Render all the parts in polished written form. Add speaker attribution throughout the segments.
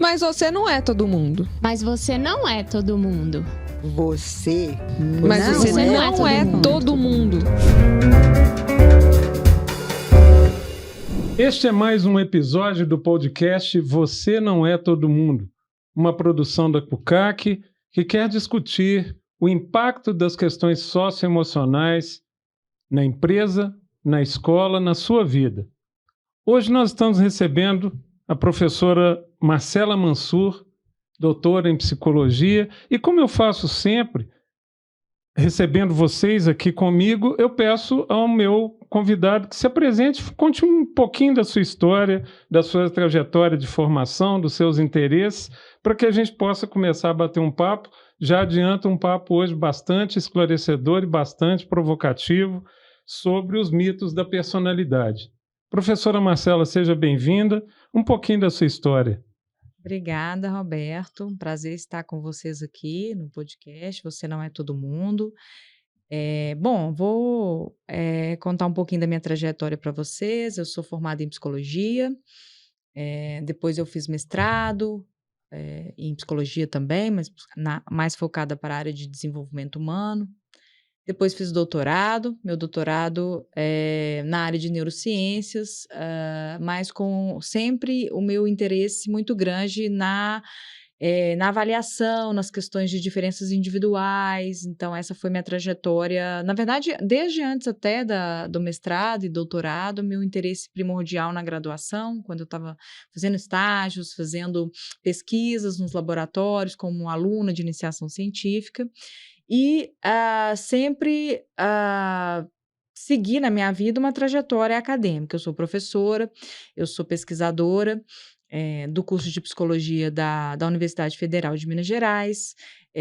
Speaker 1: Mas você não é todo mundo.
Speaker 2: Mas você não é todo mundo.
Speaker 1: Mas você não é todo mundo.
Speaker 3: Este é mais um episódio do podcast Você Não É Todo Mundo, uma produção da CUCAC que quer discutir o impacto das questões socioemocionais na empresa, na escola, na sua vida. Hoje nós estamos recebendo a professora Marcela Mansur, doutora em psicologia, e como eu faço sempre, recebendo vocês aqui comigo, eu peço ao meu convidado que se apresente, conte um pouquinho da sua história, da sua trajetória de formação, dos seus interesses, para que a gente possa começar a bater um papo. Já adianta um papo hoje bastante esclarecedor e bastante provocativo sobre os mitos da personalidade. Professora Marcela, seja bem-vinda. Um pouquinho da sua história.
Speaker 4: Obrigada, Roberto. Um prazer estar com vocês aqui no podcast Você Não É Todo Mundo. Vou contar um pouquinho da minha trajetória para vocês. Eu sou formada em psicologia, depois eu fiz mestrado em psicologia também, mas mais focada para a área de desenvolvimento humano. Depois fiz doutorado, meu doutorado na área de neurociências, mas com sempre o meu interesse muito grande na avaliação, nas questões de diferenças individuais. Então, essa foi minha trajetória. Na verdade, desde antes até do mestrado e doutorado, meu interesse primordial na graduação, quando eu estava fazendo estágios, fazendo pesquisas nos laboratórios, como aluna de iniciação científica. E sempre segui na minha vida uma trajetória acadêmica. Eu sou professora, eu sou pesquisadora do curso de psicologia da Universidade Federal de Minas Gerais,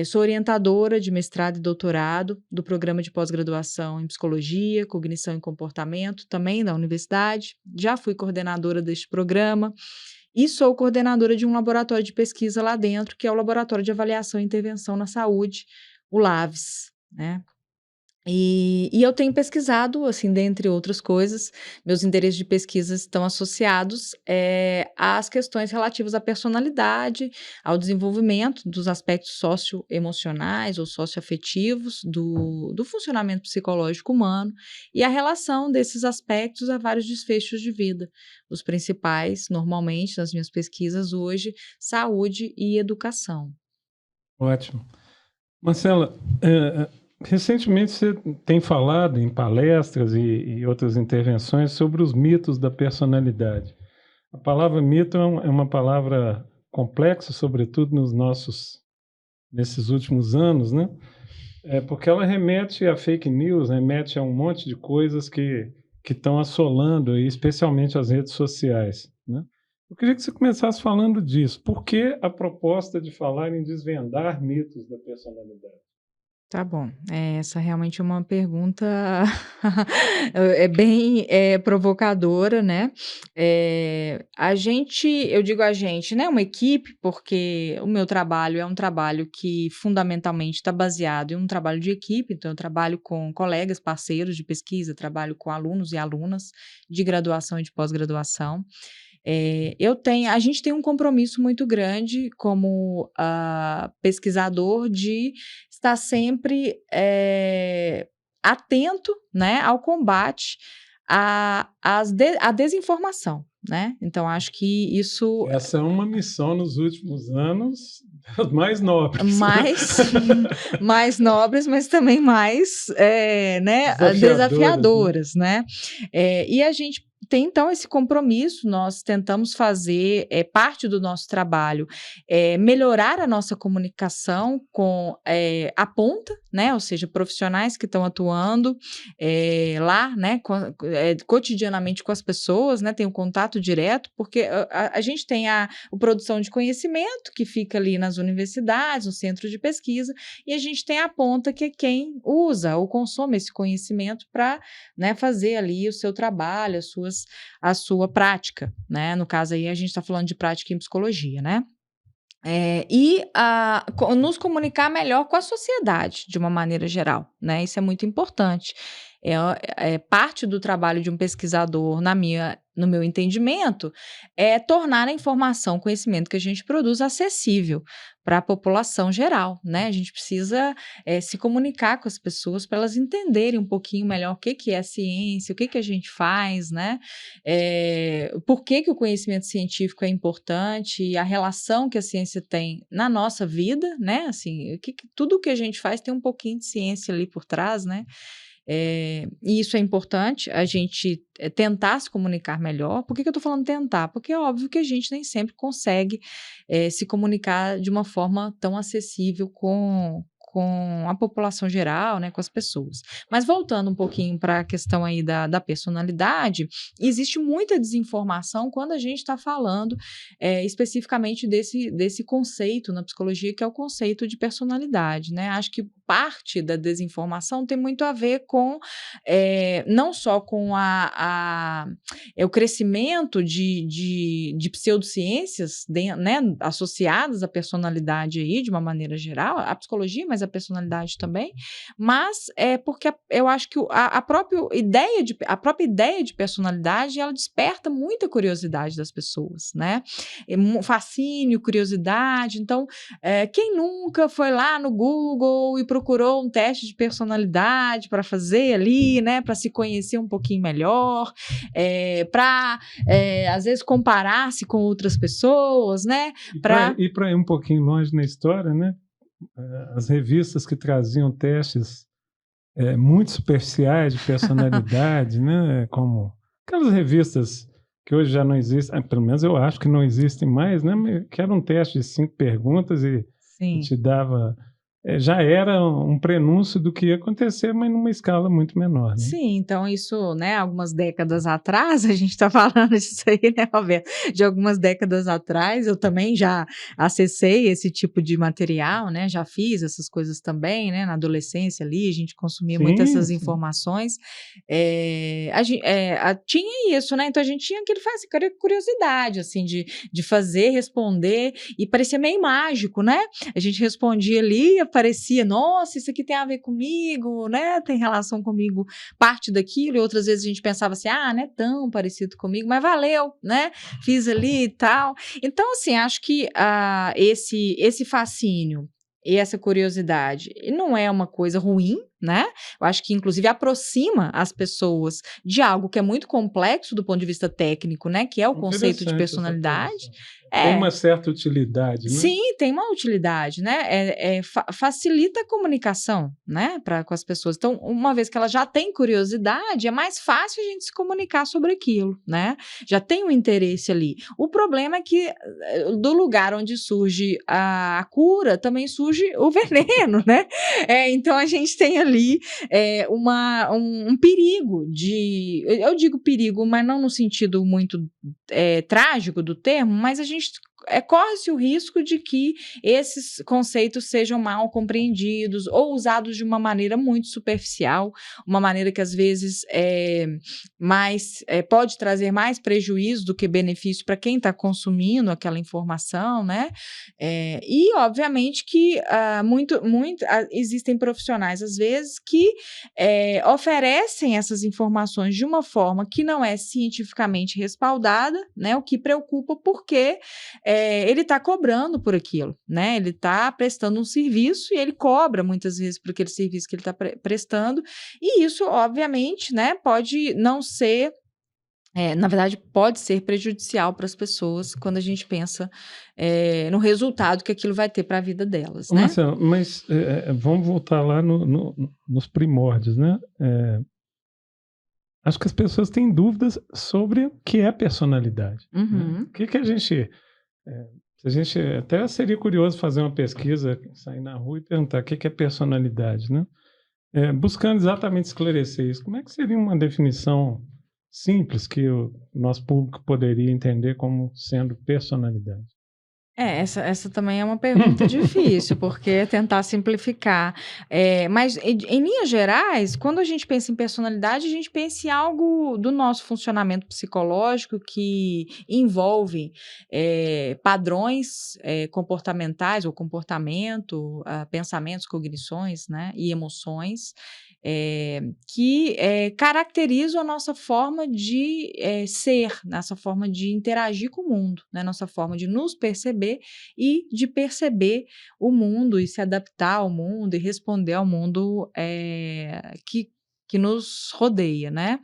Speaker 4: sou orientadora de mestrado e doutorado do programa de pós-graduação em psicologia, cognição e comportamento, também da universidade. Já fui coordenadora deste programa e sou coordenadora de um laboratório de pesquisa lá dentro, que é o Laboratório de Avaliação e Intervenção na Saúde, o LAVES, né? E eu tenho pesquisado, assim, dentre outras coisas, meus interesses de pesquisa estão associados às questões relativas à personalidade, ao desenvolvimento dos aspectos socioemocionais ou socioafetivos do funcionamento psicológico humano e a relação desses aspectos a vários desfechos de vida. Os principais, normalmente, nas minhas pesquisas hoje, saúde e educação.
Speaker 3: Ótimo. Marcela, recentemente você tem falado em palestras e outras intervenções sobre os mitos da personalidade. A palavra mito é uma palavra complexa, sobretudo nesses últimos anos, né? Porque ela remete a fake news, remete a um monte de coisas que estão assolando, especialmente as redes sociais, né? Eu queria que você começasse falando disso. Por que a proposta de falar em desvendar mitos da personalidade?
Speaker 4: Tá bom. Essa realmente é uma pergunta bem provocadora, né? Eu digo a gente, né? Uma equipe, porque o meu trabalho é um trabalho que fundamentalmente está baseado em um trabalho de equipe, então eu trabalho com colegas, parceiros de pesquisa, trabalho com alunos e alunas de graduação e de pós-graduação. A gente tem um compromisso muito grande como pesquisador de estar sempre atento, né, ao combate à desinformação, né? Então, acho que isso...
Speaker 3: Essa é uma missão nos últimos anos das mais nobres.
Speaker 4: Mais nobres, mas também mais desafiadoras, né? E a gente tem, então, esse compromisso. Nós tentamos fazer, parte do nosso trabalho, melhorar a nossa comunicação com a ponta, né? Ou seja, profissionais que estão atuando lá, né? Cotidianamente com as pessoas, né? Tem um contato direto, porque a gente tem a produção de conhecimento, que fica ali nas universidades, no centro de pesquisa, e a gente tem a ponta, que é quem usa ou consome esse conhecimento para, né, fazer ali o seu trabalho, a sua prática, né? No caso aí, a gente está falando de prática em psicologia, né? Nos comunicar melhor com a sociedade, de uma maneira geral, né? Isso é muito importante. parte do trabalho de um pesquisador, no meu entendimento, é tornar a informação, conhecimento que a gente produz acessível para a população geral, né? A gente precisa se comunicar com as pessoas para elas entenderem um pouquinho melhor o que é a ciência, o que a gente faz, né? Por que o conhecimento científico é importante e a relação que a ciência tem na nossa vida, né? Assim, tudo o que a gente faz tem um pouquinho de ciência ali por trás, né? E isso é importante, a gente tentar se comunicar melhor. Por que eu estou falando tentar? Porque é óbvio que a gente nem sempre consegue se comunicar de uma forma tão acessível com a população geral, né, com as pessoas. Mas voltando um pouquinho para a questão aí da personalidade, existe muita desinformação quando a gente está falando especificamente desse conceito na psicologia, que é o conceito de personalidade, né? Acho que parte da desinformação tem muito a ver com não só com o crescimento de pseudociências, né, associadas à personalidade aí, de uma maneira geral, a psicologia, mas a personalidade também, mas porque eu acho que a própria ideia de personalidade, ela desperta muita curiosidade das pessoas, né? Fascínio, curiosidade. Então, quem nunca foi lá no Google e procurou um teste de personalidade para fazer ali, né, para se conhecer um pouquinho melhor, para às vezes comparar-se com outras pessoas, né?
Speaker 3: E para ir um pouquinho longe na história, né? As revistas que traziam testes muito superficiais de personalidade, né? Como aquelas revistas que hoje já não existem, pelo menos eu acho que não existem mais, né? Que era um teste de 5 perguntas e te dava... já era um prenúncio do que ia acontecer, mas numa escala muito menor, né?
Speaker 4: Sim, então isso, né, algumas décadas atrás, a gente está falando disso aí, né, Roberto? De algumas décadas atrás, eu também já acessei esse tipo de material, né, já fiz essas coisas também, né, na adolescência ali, a gente consumia muito essas informações. Tinha isso, né, então a gente tinha aquele curiosidade, assim, de fazer, responder, e parecia meio mágico, né? A gente respondia ali, parecia, nossa, isso aqui tem a ver comigo, né? Tem relação comigo, parte daquilo, e outras vezes a gente pensava assim, não é tão parecido comigo, mas valeu, né? Fiz ali e tal. Então, assim, acho que esse fascínio e essa curiosidade não é uma coisa ruim, né? Eu acho que, inclusive, aproxima as pessoas de algo que é muito complexo do ponto de vista técnico, né? Que é o conceito de personalidade.
Speaker 3: Tem uma certa utilidade, né?
Speaker 4: Sim, tem uma utilidade, né? Facilita a comunicação, né? Com as pessoas. Então, uma vez que ela já tem curiosidade, é mais fácil a gente se comunicar sobre aquilo, né? Já tem um interesse ali. O problema é que do lugar onde surge a cura, também surge o veneno, né? Então, a gente tem ali um perigo eu digo perigo, mas não no sentido muito trágico do termo, mas a gente corre-se o risco de que esses conceitos sejam mal compreendidos ou usados de uma maneira muito superficial, uma maneira que às vezes pode trazer mais prejuízo do que benefício para quem está consumindo aquela informação, né? E obviamente que existem profissionais às vezes que oferecem essas informações de uma forma que não é cientificamente respaldada, né? O que preocupa porque ele está cobrando por aquilo, né? Ele está prestando um serviço e ele cobra muitas vezes por aquele serviço que ele está prestando, e isso, obviamente, né, pode não ser, na verdade, pode ser prejudicial para as pessoas quando a gente pensa no resultado que aquilo vai ter para a vida delas, né?
Speaker 3: Marcelo, mas vamos voltar lá nos primórdios, né? Acho que as pessoas têm dúvidas sobre o que é personalidade.
Speaker 4: Uhum.
Speaker 3: Né? O que a gente... a gente até seria curioso fazer uma pesquisa, sair na rua e perguntar o que é personalidade, né? Buscando exatamente esclarecer isso. Como é que seria uma definição simples que o nosso público poderia entender como sendo personalidade?
Speaker 4: Essa também é uma pergunta difícil, porque é tentar simplificar. Mas, em linhas gerais, quando a gente pensa em personalidade, a gente pensa em algo do nosso funcionamento psicológico que envolve padrões comportamentais ou comportamento, pensamentos, cognições, né, e emoções, que caracterizam a nossa forma de ser, nossa forma de interagir com o mundo, né, nossa forma de nos perceber e de perceber o mundo e se adaptar ao mundo e responder ao mundo que nos rodeia, né?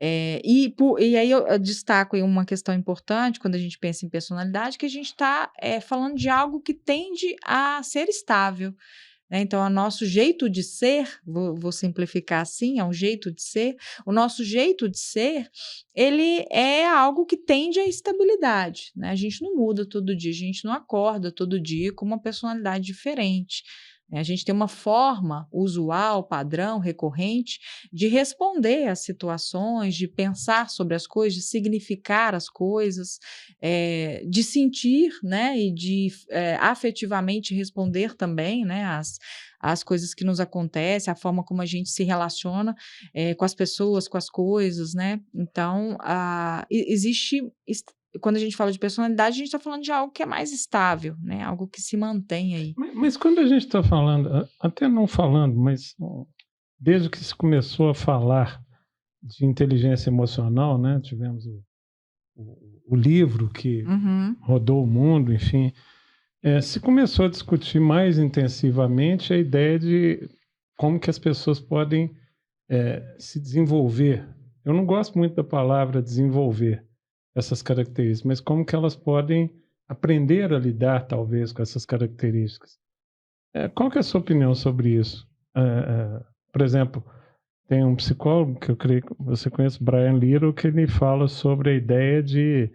Speaker 4: E aí eu destaco aí uma questão importante quando a gente pensa em personalidade, que a gente está falando de algo que tende a ser estável. Então, o nosso jeito de ser, vou simplificar assim, é um jeito de ser, o nosso jeito de ser, ele é algo que tende à estabilidade, né? A gente não muda todo dia, a gente não acorda todo dia com uma personalidade diferente. A gente tem uma forma usual, padrão, recorrente, de responder às situações, de pensar sobre as coisas, de significar as coisas, de sentir, né, e de afetivamente responder também, né, às coisas que nos acontecem, a forma como a gente se relaciona com as pessoas, com as coisas, né? Então, existe... Quando a gente fala de personalidade, a gente está falando de algo que é mais estável, né? Algo que se mantém aí.
Speaker 3: Mas quando a gente está falando, até não falando, mas desde que se começou a falar de inteligência emocional, né? Tivemos o livro que rodou o mundo, enfim, se começou a discutir mais intensivamente a ideia de como que as pessoas podem se desenvolver. Eu não gosto muito da palavra desenvolver essas características, mas como que elas podem aprender a lidar, talvez, com essas características. Qual que é a sua opinião sobre isso? Por exemplo, tem um psicólogo que eu creio que você conhece, Brian Little, que ele fala sobre a ideia de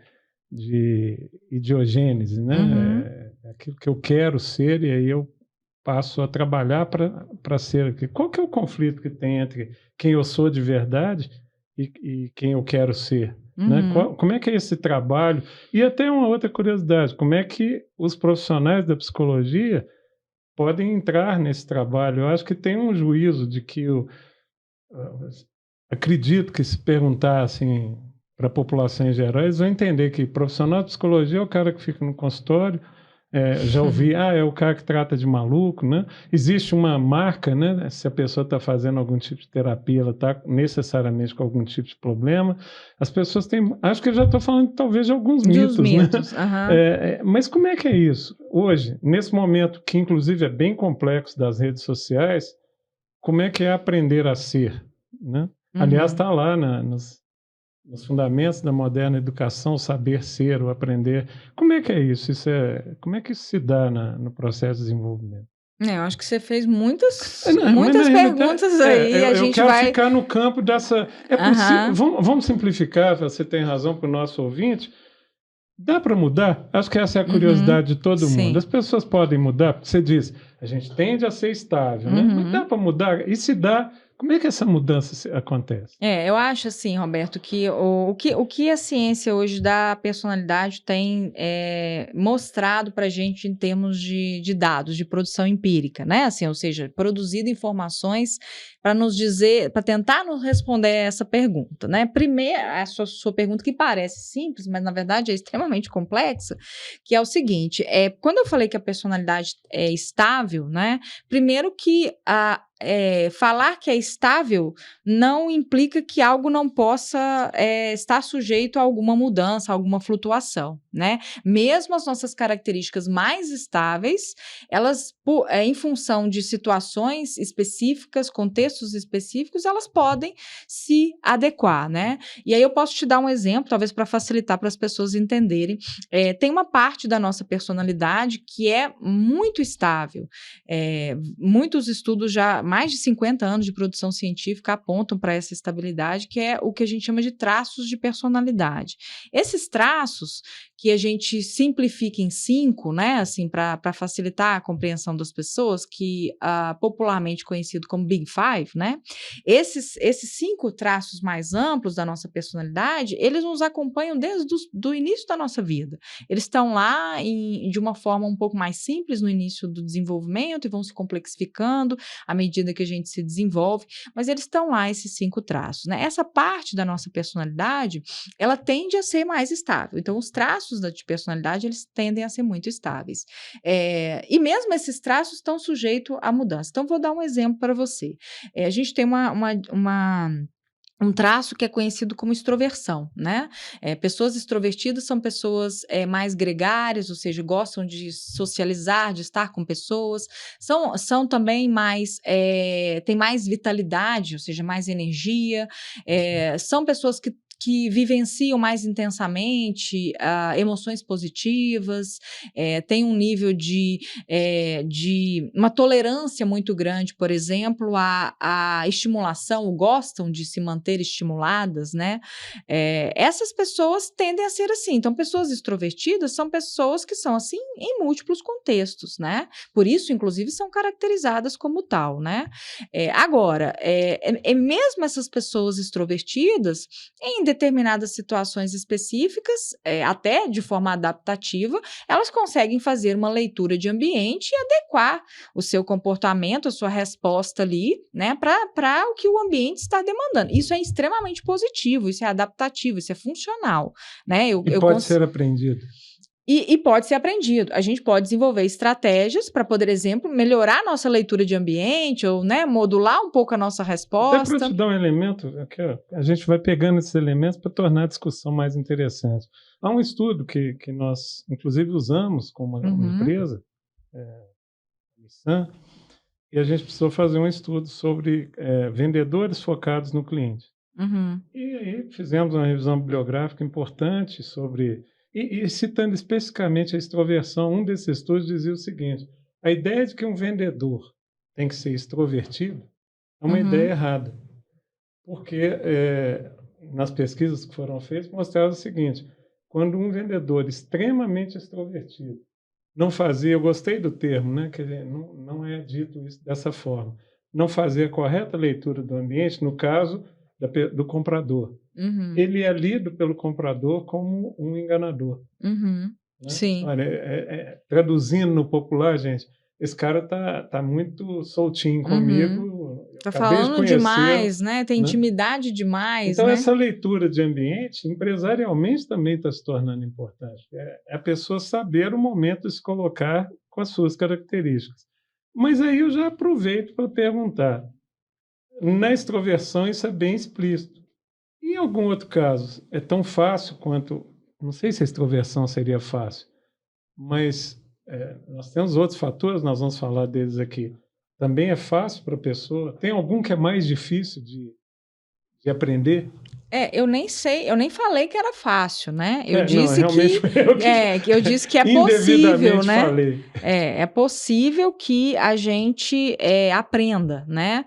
Speaker 3: idiogênese, né? Aquilo que eu quero ser e aí eu passo a trabalhar para ser aquilo. Qual que é o conflito que tem entre quem eu sou de verdade e quem eu quero ser? Né? Como é que é esse trabalho? E até uma outra curiosidade, como é que os profissionais da psicologia podem entrar nesse trabalho? Eu acho que tem um juízo de que acredito que se perguntar assim, para a população em geral, eles vão entender que profissional de psicologia é o cara que fica no consultório, já ouvi, é o cara que trata de maluco, né? Existe uma marca, né? Se a pessoa está fazendo algum tipo de terapia, ela está necessariamente com algum tipo de problema. As pessoas têm... Acho que eu já estou falando talvez de alguns mitos, né? Mas como é que é isso? Hoje, nesse momento que inclusive é bem complexo das redes sociais, como é que é aprender a ser, né? Aliás, está lá nos fundamentos da moderna educação, saber ser, ou aprender. Como é que é isso? Como é que isso se dá no processo de desenvolvimento?
Speaker 4: Eu acho que você fez muitas perguntas aí.
Speaker 3: Eu quero ficar no campo dessa... É possível... Vamos simplificar, você tem razão, para o nosso ouvinte. Dá para mudar? Acho que essa é a curiosidade de todo mundo. As pessoas podem mudar, porque você diz, a gente tende a ser estável, né? Mas dá para mudar? E se dá... Como é que essa mudança acontece?
Speaker 4: Eu acho assim, Roberto, que o que a ciência hoje da personalidade tem mostrado para a gente em termos de dados, de produção empírica, né? Assim, ou seja, produzido informações para nos dizer, para tentar nos responder essa pergunta, né? Primeiro, a sua pergunta que parece simples, mas na verdade é extremamente complexa, que é o seguinte, quando eu falei que a personalidade é estável, né? Primeiro que falar que é estável não implica que algo não possa estar sujeito a alguma mudança, a alguma flutuação, né? Mesmo as nossas características mais estáveis, elas, em função de situações específicas, contextos específicos, elas podem se adequar, né? E aí eu posso te dar um exemplo, talvez para facilitar para as pessoas entenderem. Tem uma parte da nossa personalidade que é muito estável. Muitos estudos já mais de 50 anos de produção científica apontam para essa estabilidade, que é o que a gente chama de traços de personalidade. Esses traços, que a gente simplifica em 5, né, assim, para facilitar a compreensão das pessoas, que popularmente conhecido como Big Five, né, esses 5 traços mais amplos da nossa personalidade, eles nos acompanham desde o início da nossa vida. Eles estão lá de uma forma um pouco mais simples no início do desenvolvimento e vão se complexificando à medida que a gente se desenvolve, mas eles estão lá, esses 5 traços, né? Essa parte da nossa personalidade, ela tende a ser mais estável. Então, os traços de personalidade, eles tendem a ser muito estáveis. E mesmo esses traços estão sujeitos a mudança. Então, vou dar um exemplo para você. A gente tem um traço que é conhecido como extroversão, né? Pessoas extrovertidas são pessoas mais gregárias, ou seja, gostam de socializar, de estar com pessoas, são também mais, têm mais vitalidade, ou seja, mais energia, são pessoas que vivenciam mais intensamente emoções positivas, têm um nível de uma tolerância muito grande, por exemplo, à estimulação, gostam de se manter estimuladas, né? Essas pessoas tendem a ser assim. Então, pessoas extrovertidas são pessoas que são assim em múltiplos contextos, né? Por isso, inclusive, são caracterizadas como tal, né? Agora, mesmo essas pessoas extrovertidas, em determinadas situações específicas, até de forma adaptativa, elas conseguem fazer uma leitura de ambiente e adequar o seu comportamento, a sua resposta ali, né, para o que o ambiente está demandando. Isso é extremamente positivo, isso é adaptativo, isso é funcional, né?
Speaker 3: Pode ser aprendido.
Speaker 4: E pode ser aprendido. A gente pode desenvolver estratégias para, por exemplo, melhorar a nossa leitura de ambiente ou, né, modular um pouco a nossa resposta.
Speaker 3: Até para te dar um elemento, aqui, ó, a gente vai pegando esses elementos para tornar a discussão mais interessante. Há um estudo que nós, inclusive, usamos com uma empresa, a Nissan, e a gente precisou fazer um estudo sobre vendedores focados no cliente. E aí fizemos uma revisão bibliográfica importante sobre... E citando especificamente a extroversão, um desses estudos dizia o seguinte: a ideia de que um vendedor tem que ser extrovertido é uma ideia errada. Porque nas pesquisas que foram feitas mostraram o seguinte: quando um vendedor extremamente extrovertido não fazia, eu gostei do termo, né, que não é dito isso dessa forma, não fazia a correta leitura do ambiente, no caso do comprador. Ele é lido pelo comprador como um enganador. Né?
Speaker 4: Sim.
Speaker 3: Olha, traduzindo no popular, gente, esse cara tá muito soltinho comigo.
Speaker 4: Tá falando demais, né? Tem intimidade demais.
Speaker 3: Então,
Speaker 4: né?
Speaker 3: Essa leitura de ambiente, empresarialmente, também está se tornando importante. É a pessoa saber o momento de se colocar com as suas características. Mas aí eu já aproveito para perguntar. Na extroversão, isso é bem explícito. Em algum outro caso, é tão fácil quanto... Não sei se a extroversão seria fácil, mas nós temos outros fatores, nós vamos falar deles aqui. Também é fácil para a pessoa? Tem algum que é mais difícil de aprender?
Speaker 4: Eu nem sei, eu nem falei que era fácil, né? Eu disse
Speaker 3: que
Speaker 4: eu disse que é possível, né?
Speaker 3: Falei.
Speaker 4: É possível que a gente aprenda, né?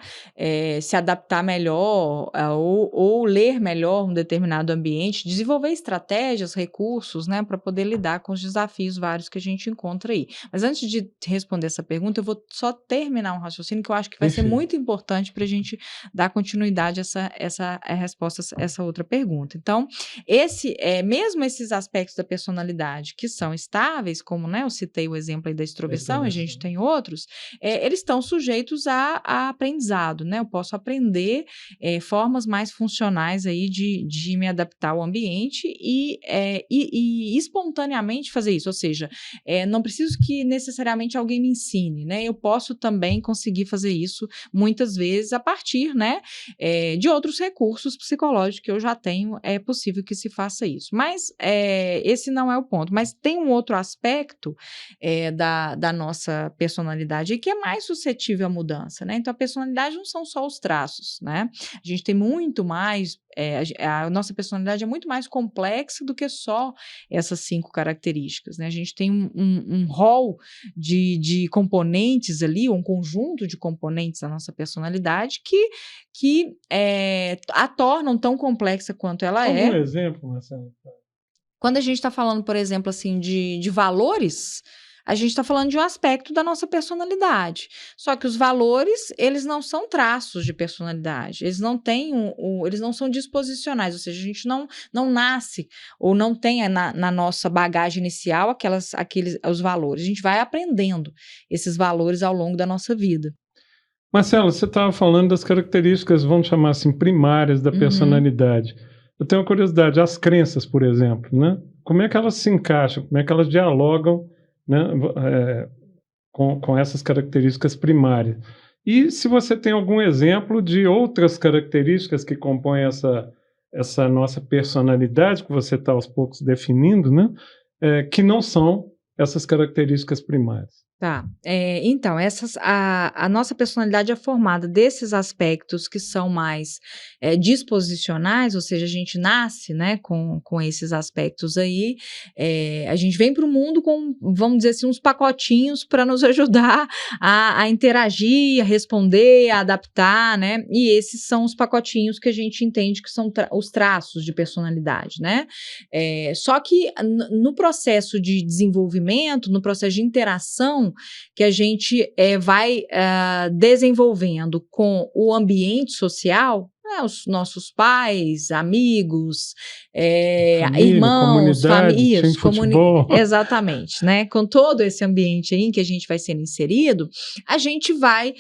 Speaker 4: Se adaptar melhor ou ler melhor um determinado ambiente, desenvolver estratégias, recursos, né? Para poder lidar com os desafios vários que a gente encontra aí. Mas antes de responder essa pergunta, eu vou só terminar um raciocínio que eu acho que vai ser muito importante para a gente dar continuidade a essa resposta, essa outra pergunta. Então, mesmo esses aspectos da personalidade que são estáveis, como, né, eu citei o exemplo aí da extroversão, a gente tem outros, eles estão sujeitos a aprendizado, né? Eu posso aprender formas mais funcionais aí de me adaptar ao ambiente e espontaneamente fazer isso, ou seja, não preciso que necessariamente alguém me ensine, né? Eu posso também conseguir fazer isso muitas vezes a partir, né, de outros recursos psicológicos personalidade que eu já tenho, é possível que se faça isso. Mas esse não é o ponto. Mas tem um outro aspecto da nossa personalidade que é mais suscetível à mudança, né? Então, a personalidade não são só os traços, né? A gente tem muito mais, a nossa personalidade é muito mais complexa do que só essas 5 características, né? A gente tem um rol de componentes ali, um conjunto de componentes da nossa personalidade que a tornam tão complexa quanto ela é.
Speaker 3: Algum exemplo, Marcelo?
Speaker 4: Quando a gente está falando, por exemplo, assim, de valores, a gente está falando de um aspecto da nossa personalidade. Só que os valores, eles não são traços de personalidade. Eles não têm eles não são disposicionais. Ou seja, a gente não nasce ou não tem na nossa bagagem inicial os valores. A gente vai aprendendo esses valores ao longo da nossa vida.
Speaker 3: Marcelo, você estava falando das características, vamos chamar assim, primárias da personalidade. Eu tenho uma curiosidade, as crenças, por exemplo, né? Como é que elas se encaixam? Como é que elas dialogam, né, com essas características primárias? E se você tem algum exemplo de outras características que compõem essa nossa personalidade, que você está aos poucos definindo, né, que não são essas características primárias.
Speaker 4: Tá, então, a nossa personalidade é formada desses aspectos que são mais disposicionais, ou seja, a gente nasce, né, com esses aspectos aí, a gente vem para o mundo com, vamos dizer assim, uns pacotinhos para nos ajudar a interagir, a responder, a adaptar, né, e esses são os pacotinhos que a gente entende que são os traços de personalidade, né, só que no processo de desenvolvimento, no processo de interação, que a gente vai desenvolvendo com o ambiente social, os nossos pais, amigos, família, irmãos, famílias, exatamente, né? Com todo esse ambiente aí em que a gente vai sendo inserido, a gente vai,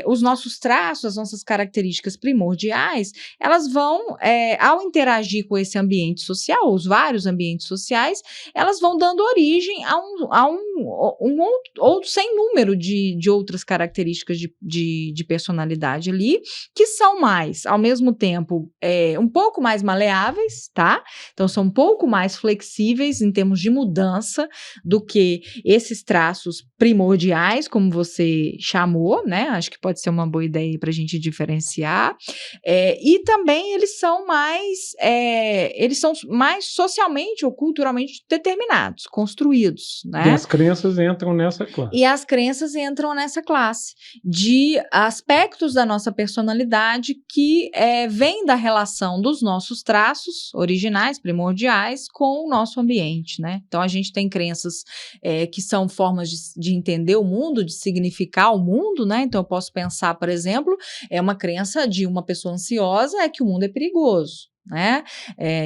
Speaker 4: os nossos traços, as nossas características primordiais, elas vão, ao interagir com esse ambiente social, os vários ambientes sociais, elas vão dando origem a um outro sem número de outras características de personalidade ali, que são mais, ao mesmo tempo, um pouco mais maleáveis, tá? Então, são um pouco mais flexíveis em termos de mudança do que esses traços primordiais, como você chamou, né? Acho que pode ser uma boa ideia para a gente diferenciar. E também eles são mais socialmente ou culturalmente determinados, construídos, né?
Speaker 3: E as crenças entram nessa classe.
Speaker 4: E as crenças entram nessa classe de aspectos da nossa personalidade que vem da relação dos nossos traços originais, primordiais, com o nosso ambiente, né? Então, a gente tem crenças que são formas de entender o mundo, de significar o mundo, né? Então, eu posso pensar, por exemplo, uma crença de uma pessoa ansiosa é que o mundo é perigoso. Né?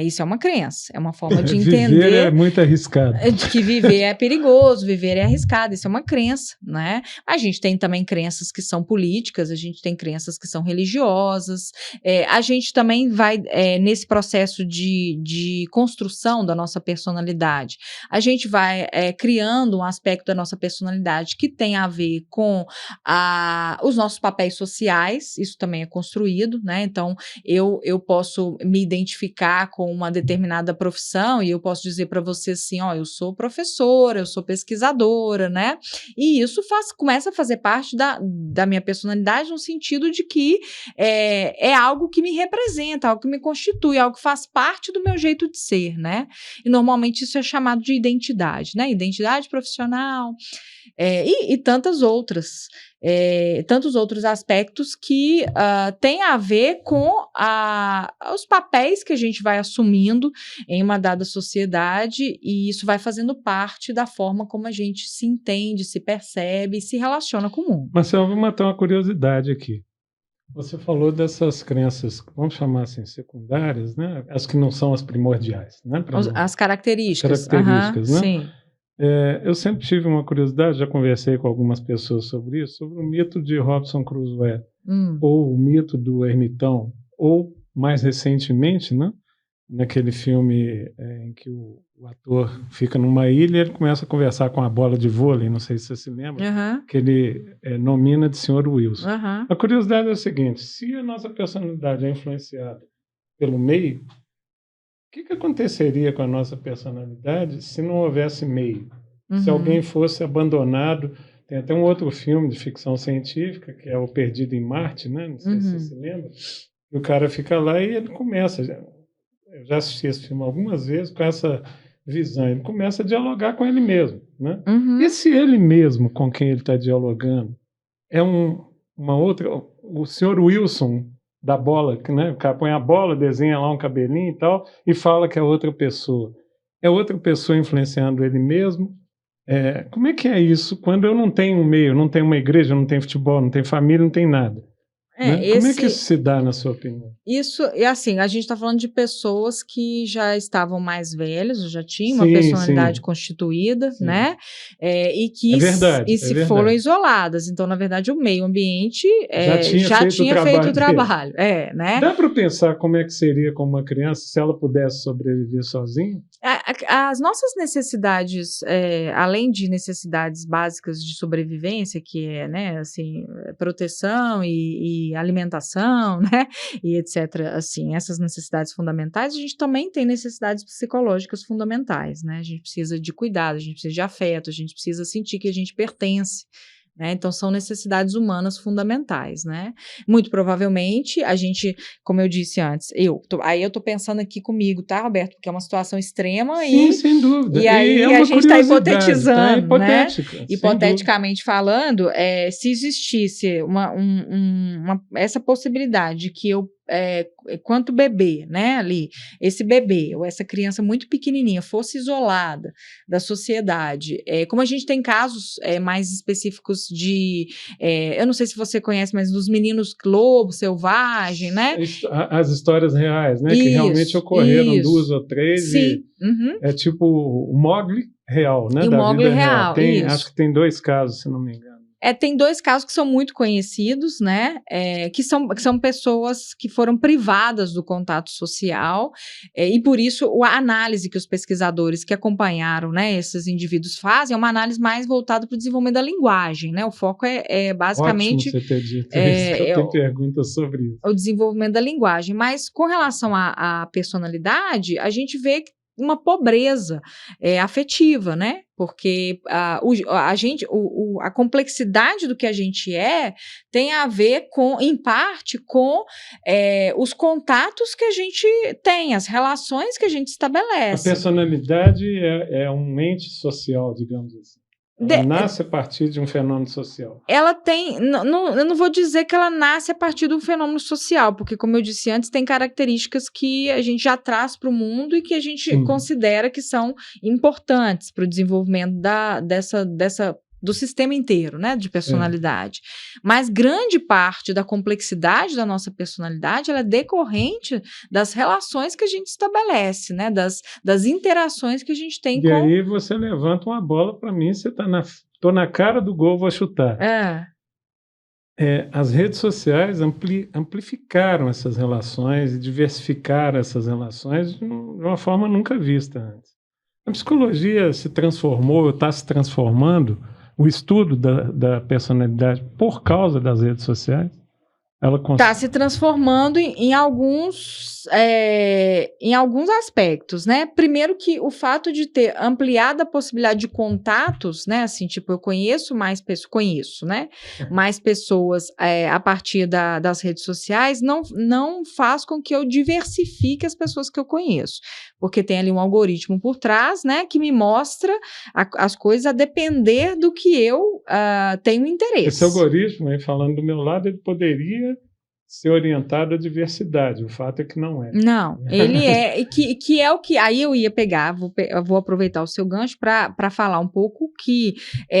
Speaker 4: Isso é uma crença, é uma forma de entender.
Speaker 3: Viver é muito arriscado.
Speaker 4: De que viver é perigoso, viver é arriscado, isso é uma crença, né? A gente tem também crenças que são políticas, a gente tem crenças que são religiosas, a gente também vai, nesse processo de construção da nossa personalidade, a gente vai criando um aspecto da nossa personalidade que tem a ver com os nossos papéis sociais, isso também é construído, né? Então, eu posso me identificar com uma determinada profissão e eu posso dizer para você assim, ó, eu sou professora, eu sou pesquisadora, né? E isso começa a fazer parte da minha personalidade no sentido de que é algo que me representa, algo que me constitui, algo que faz parte do meu jeito de ser, né? E normalmente isso é chamado de identidade, né? Identidade profissional e tantas outras. Tantos outros aspectos que têm a ver com os papéis que a gente vai assumindo em uma dada sociedade e isso vai fazendo parte da forma como a gente se entende, se percebe e se relaciona com o mundo.
Speaker 3: Marcelo, vou matar uma curiosidade aqui. Você falou dessas crenças, vamos chamar assim, secundárias, né? As que não são as primordiais, né?
Speaker 4: As características.
Speaker 3: Características, né?
Speaker 4: Sim.
Speaker 3: Eu sempre tive uma curiosidade, já conversei com algumas pessoas sobre isso, sobre o mito de Robinson Crusoe, ou o mito do ermitão, ou mais recentemente, né, naquele filme em que o ator fica numa ilha e ele começa a conversar com a bola de vôlei, não sei se você se lembra, que ele nomina de Sr. Wilson. A curiosidade é a seguinte, se a nossa personalidade é influenciada pelo meio, o que aconteceria com a nossa personalidade se não houvesse meio? Se alguém fosse abandonado... Tem até um outro filme de ficção científica, que é O Perdido em Marte, né? Não sei se você se lembra. E o cara fica lá e ele começa... Eu já assisti esse filme algumas vezes com essa visão. Ele começa a dialogar com ele mesmo, né? E se ele mesmo com quem ele está dialogando é uma outra... O senhor Wilson da bola, né? O cara põe a bola, desenha lá um cabelinho e tal, e fala que é outra pessoa. É outra pessoa influenciando ele mesmo. Como é que é isso quando eu não tenho um meio, não tenho uma igreja, não tenho futebol, não tenho família, não tenho nada? Né? Como é que isso se dá, na sua opinião?
Speaker 4: Isso, e assim, a gente está falando de pessoas que já estavam mais velhas, já tinham uma personalidade constituída, né? E que se foram isoladas. Então, na verdade, o meio ambiente já tinha feito o trabalho. Né?
Speaker 3: Dá para pensar como é que seria com uma criança se ela pudesse sobreviver sozinha?
Speaker 4: As nossas necessidades, além de necessidades básicas de sobrevivência, que é, né, assim, proteção e alimentação, né, e etc., assim, essas necessidades fundamentais, a gente também tem necessidades psicológicas fundamentais, né, a gente precisa de cuidado, a gente precisa de afeto, a gente precisa sentir que a gente pertence. Né? Então, são necessidades humanas fundamentais, né? Muito provavelmente, a gente, como eu disse antes, eu tô pensando aqui comigo, tá, Roberto? Porque é uma situação extrema.
Speaker 3: Sim, sem dúvida.
Speaker 4: E aí a gente está hipotetizando, né?
Speaker 3: Hipoteticamente
Speaker 4: falando, se existisse essa possibilidade de que eu, quanto bebê, né, ali, esse bebê ou essa criança muito pequenininha fosse isolada da sociedade, como a gente tem casos mais específicos de, eu não sei se você conhece, mas dos meninos lobo selvagem, né?
Speaker 3: As histórias reais, né? Que realmente ocorreram, 2 ou 3.
Speaker 4: Sim.
Speaker 3: É tipo o Mowgli real, né?
Speaker 4: E o Mowgli real.
Speaker 3: Acho que tem 2 casos, se não me engano.
Speaker 4: Tem 2 casos que são muito conhecidos, né, que são pessoas que foram privadas do contato social, e por isso a análise que os pesquisadores que acompanharam, né, esses indivíduos fazem é uma análise mais voltada para o desenvolvimento da linguagem, né, o foco é basicamente...
Speaker 3: Ótimo você ter dito isso, eu tenho perguntas sobre isso.
Speaker 4: O desenvolvimento da linguagem, mas com relação à personalidade, a gente vê uma pobreza afetiva, né? Porque a complexidade do que a gente tem a ver em parte, com os contatos que a gente tem, as relações que a gente estabelece.
Speaker 3: A personalidade é um ente social, digamos assim. Ela nasce a partir de um fenômeno social.
Speaker 4: Ela tem... eu não vou dizer que ela nasce a partir de um fenômeno social, porque, como eu disse antes, tem características que a gente já traz para o mundo e que a gente considera que são importantes para o desenvolvimento do sistema inteiro, né, de personalidade. Mas grande parte da complexidade da nossa personalidade, ela é decorrente das relações que a gente estabelece, né, das interações que a gente tem
Speaker 3: E aí você levanta uma bola para mim, você tô na cara do gol, vou chutar. As redes sociais amplificaram essas relações e diversificaram essas relações de uma forma nunca vista antes. A psicologia se transformou, está se transformando. O estudo da personalidade por causa das redes sociais? Está
Speaker 4: se transformando em alguns aspectos, né? Primeiro que o fato de ter ampliado a possibilidade de contatos, né? Assim, tipo, eu conheço mais pessoas, né? Mais pessoas a partir das redes sociais não faz com que eu diversifique as pessoas que eu conheço, porque tem ali um algoritmo por trás, né? Que me mostra as coisas a depender do que eu tenho interesse.
Speaker 3: Esse algoritmo, aí, falando do meu lado, ele poderia ser orientado à diversidade. O fato é que não é.
Speaker 4: Não, ele que é o que... Aí eu ia pegar, vou aproveitar o seu gancho para falar um pouco que,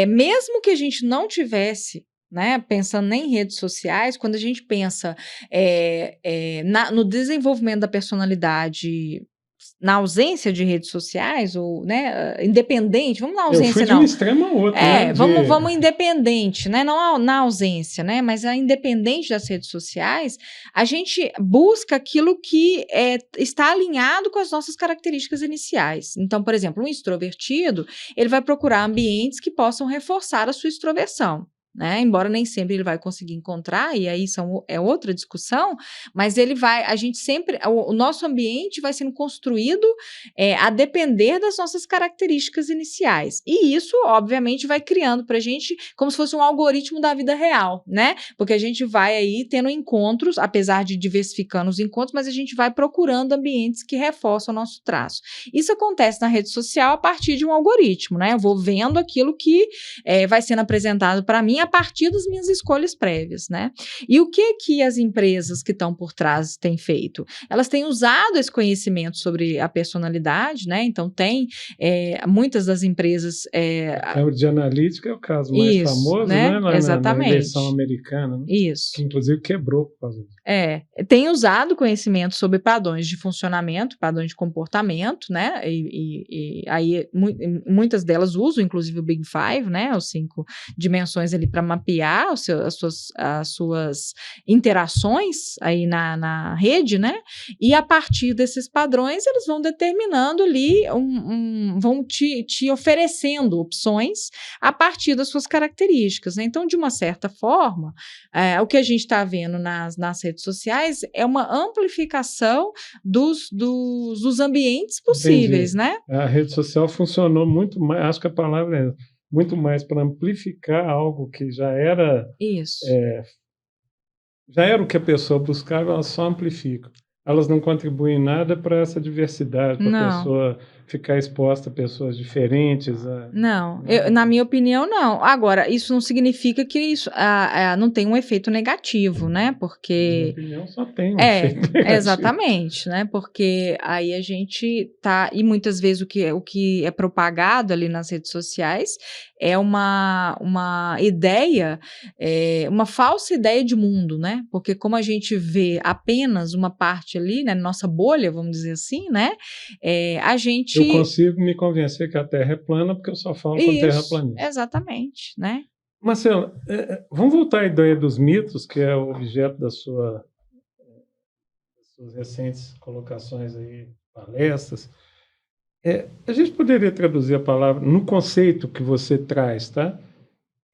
Speaker 4: mesmo que a gente não tivesse, né, pensando nem em redes sociais, quando a gente pensa no desenvolvimento da personalidade, na ausência de redes sociais, ou, né, independente, vamos na ausência,
Speaker 3: eu fui de um extremo a outro, né,
Speaker 4: vamos independente, né, não na ausência, né, mas independente das redes sociais, a gente busca aquilo que está alinhado com as nossas características iniciais. Então, por exemplo, um extrovertido, ele vai procurar ambientes que possam reforçar a sua extroversão. né? Embora nem sempre ele vai conseguir encontrar, e aí é outra discussão, mas a gente sempre, o nosso ambiente vai sendo construído a depender das nossas características iniciais. E isso, obviamente, vai criando pra gente como se fosse um algoritmo da vida real, né? Porque a gente vai aí tendo encontros, apesar de diversificando os encontros, mas a gente vai procurando ambientes que reforçam o nosso traço. Isso acontece na rede social a partir de um algoritmo, né? Eu vou vendo aquilo que vai sendo apresentado para mim a partir das minhas escolhas prévias, né? E o que as empresas que estão por trás têm feito? Elas têm usado esse conhecimento sobre a personalidade, né? Então, muitas das empresas...
Speaker 3: De analítica é o caso mais famoso, né?
Speaker 4: Exatamente.
Speaker 3: Na eleição americana, né?
Speaker 4: Isso.
Speaker 3: Que, inclusive, quebrou por causa disso.
Speaker 4: Tem usado conhecimento sobre padrões de funcionamento, padrões de comportamento, né? E aí muitas delas usam, inclusive, o Big Five, né? As 5 dimensões ali para mapear as suas interações aí na rede, né? E a partir desses padrões, eles vão determinando ali, vão te oferecendo opções a partir das suas características, né? Então, de uma certa forma, o que a gente está vendo nas redes sociais é uma amplificação dos ambientes possíveis, né?
Speaker 3: A rede social funcionou muito mais, acho que a palavra é muito mais para amplificar algo que já era...
Speaker 4: Isso.
Speaker 3: Já era o que a pessoa buscava, elas só amplificam. Elas não contribuem em nada para essa diversidade, para a pessoa ficar exposta a pessoas diferentes.
Speaker 4: Não, na minha opinião, não. Agora, isso não significa que isso não tem um efeito negativo, né? Porque...
Speaker 3: Na minha opinião, só tem um efeito negativo.
Speaker 4: Exatamente, né? Porque aí a gente tá... E muitas vezes o que é propagado ali nas redes sociais é uma ideia, uma falsa ideia de mundo, né? Porque como a gente vê apenas uma parte ali, né? Nossa bolha, vamos dizer assim, né? A gente...
Speaker 3: Eu consigo me convencer que a Terra é plana porque eu só falo com terraplanista.
Speaker 4: Exatamente, né?
Speaker 3: Marcela, vamos voltar à ideia dos mitos, que é o objeto das suas recentes colocações aí, palestras. A gente poderia traduzir a palavra no conceito que você traz, tá?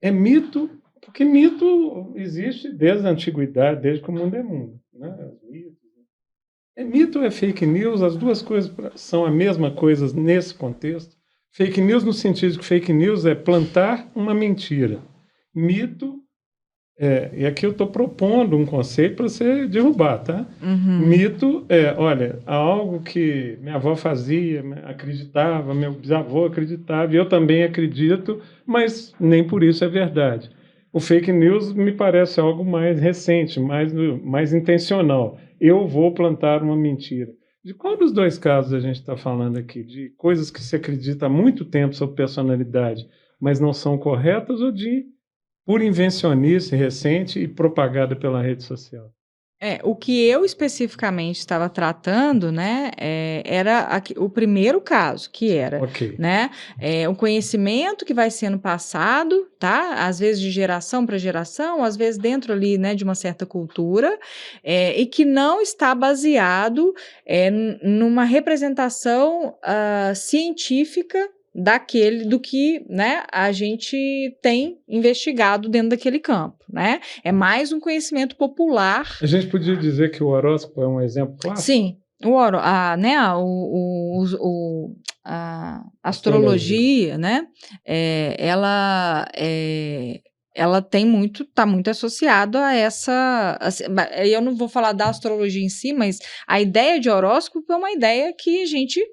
Speaker 3: É mito, porque mito existe desde a antiguidade, desde que o mundo é mundo, né? Mito é fake news, as duas coisas são a mesma coisa nesse contexto. Fake news no sentido de que fake news é plantar uma mentira. Mito, e aqui eu estou propondo um conceito para você derrubar, tá?
Speaker 4: Uhum.
Speaker 3: Mito olha, algo que minha avó fazia, acreditava, meu bisavô acreditava, e eu também acredito, mas nem por isso é verdade. O fake news me parece algo mais recente, mais intencional. Eu vou plantar uma mentira. De qual dos dois casos a gente está falando aqui? De coisas que se acredita há muito tempo sobre personalidade, mas não são corretas, ou de pura invencionice recente e propagada pela rede social?
Speaker 4: O que eu especificamente estava tratando, né, era o primeiro caso, que era, né, um conhecimento que vai sendo passado, tá, às vezes de geração para geração, às vezes dentro ali, né, de uma certa cultura, e que não está baseado numa representação científica do que, né, a gente tem investigado dentro daquele campo, né? É mais um conhecimento popular.
Speaker 3: A gente podia dizer que o horóscopo é um exemplo clássico?
Speaker 4: Sim, a astrologia, né? Ela está muito associada a essa... eu não vou falar da astrologia em si, mas a ideia de horóscopo é uma ideia que a gente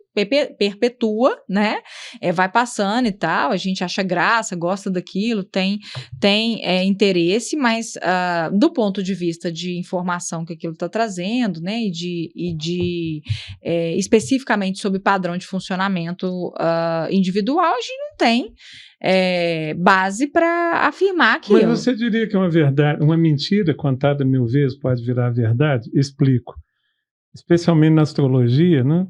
Speaker 4: perpetua, né? Vai passando e tal, a gente acha graça, gosta daquilo, tem interesse, mas do ponto de vista de informação que aquilo está trazendo, né? Especificamente sobre padrão de funcionamento individual, a gente não tem base para afirmar aquilo.
Speaker 3: Mas você diria que uma mentira contada 1000 vezes pode virar verdade? Explico. Especialmente na astrologia, né?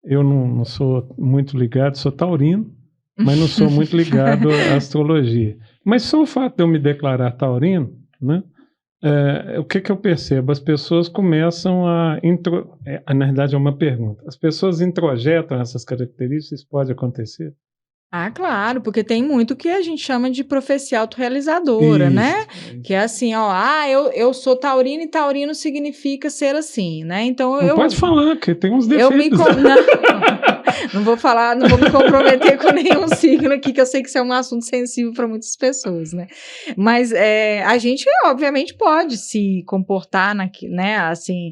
Speaker 3: Eu não sou muito ligado, sou taurino, mas não sou muito ligado à astrologia. Mas só o fato de eu me declarar taurino, né? O que eu percebo? As pessoas começam na verdade é uma pergunta. As pessoas introjetam essas características, isso pode acontecer?
Speaker 4: Ah, claro, porque tem muito que a gente chama de profecia autorrealizadora, né?
Speaker 3: Isso.
Speaker 4: Que é assim, ó, eu sou taurino e taurino significa ser assim, né? Então
Speaker 3: Não pode falar, que tem uns defeitos.
Speaker 4: Não vou falar, não vou me comprometer com nenhum signo aqui, que eu sei que isso é um assunto sensível para muitas pessoas, né? Mas a gente, obviamente, pode se comportar, né, assim,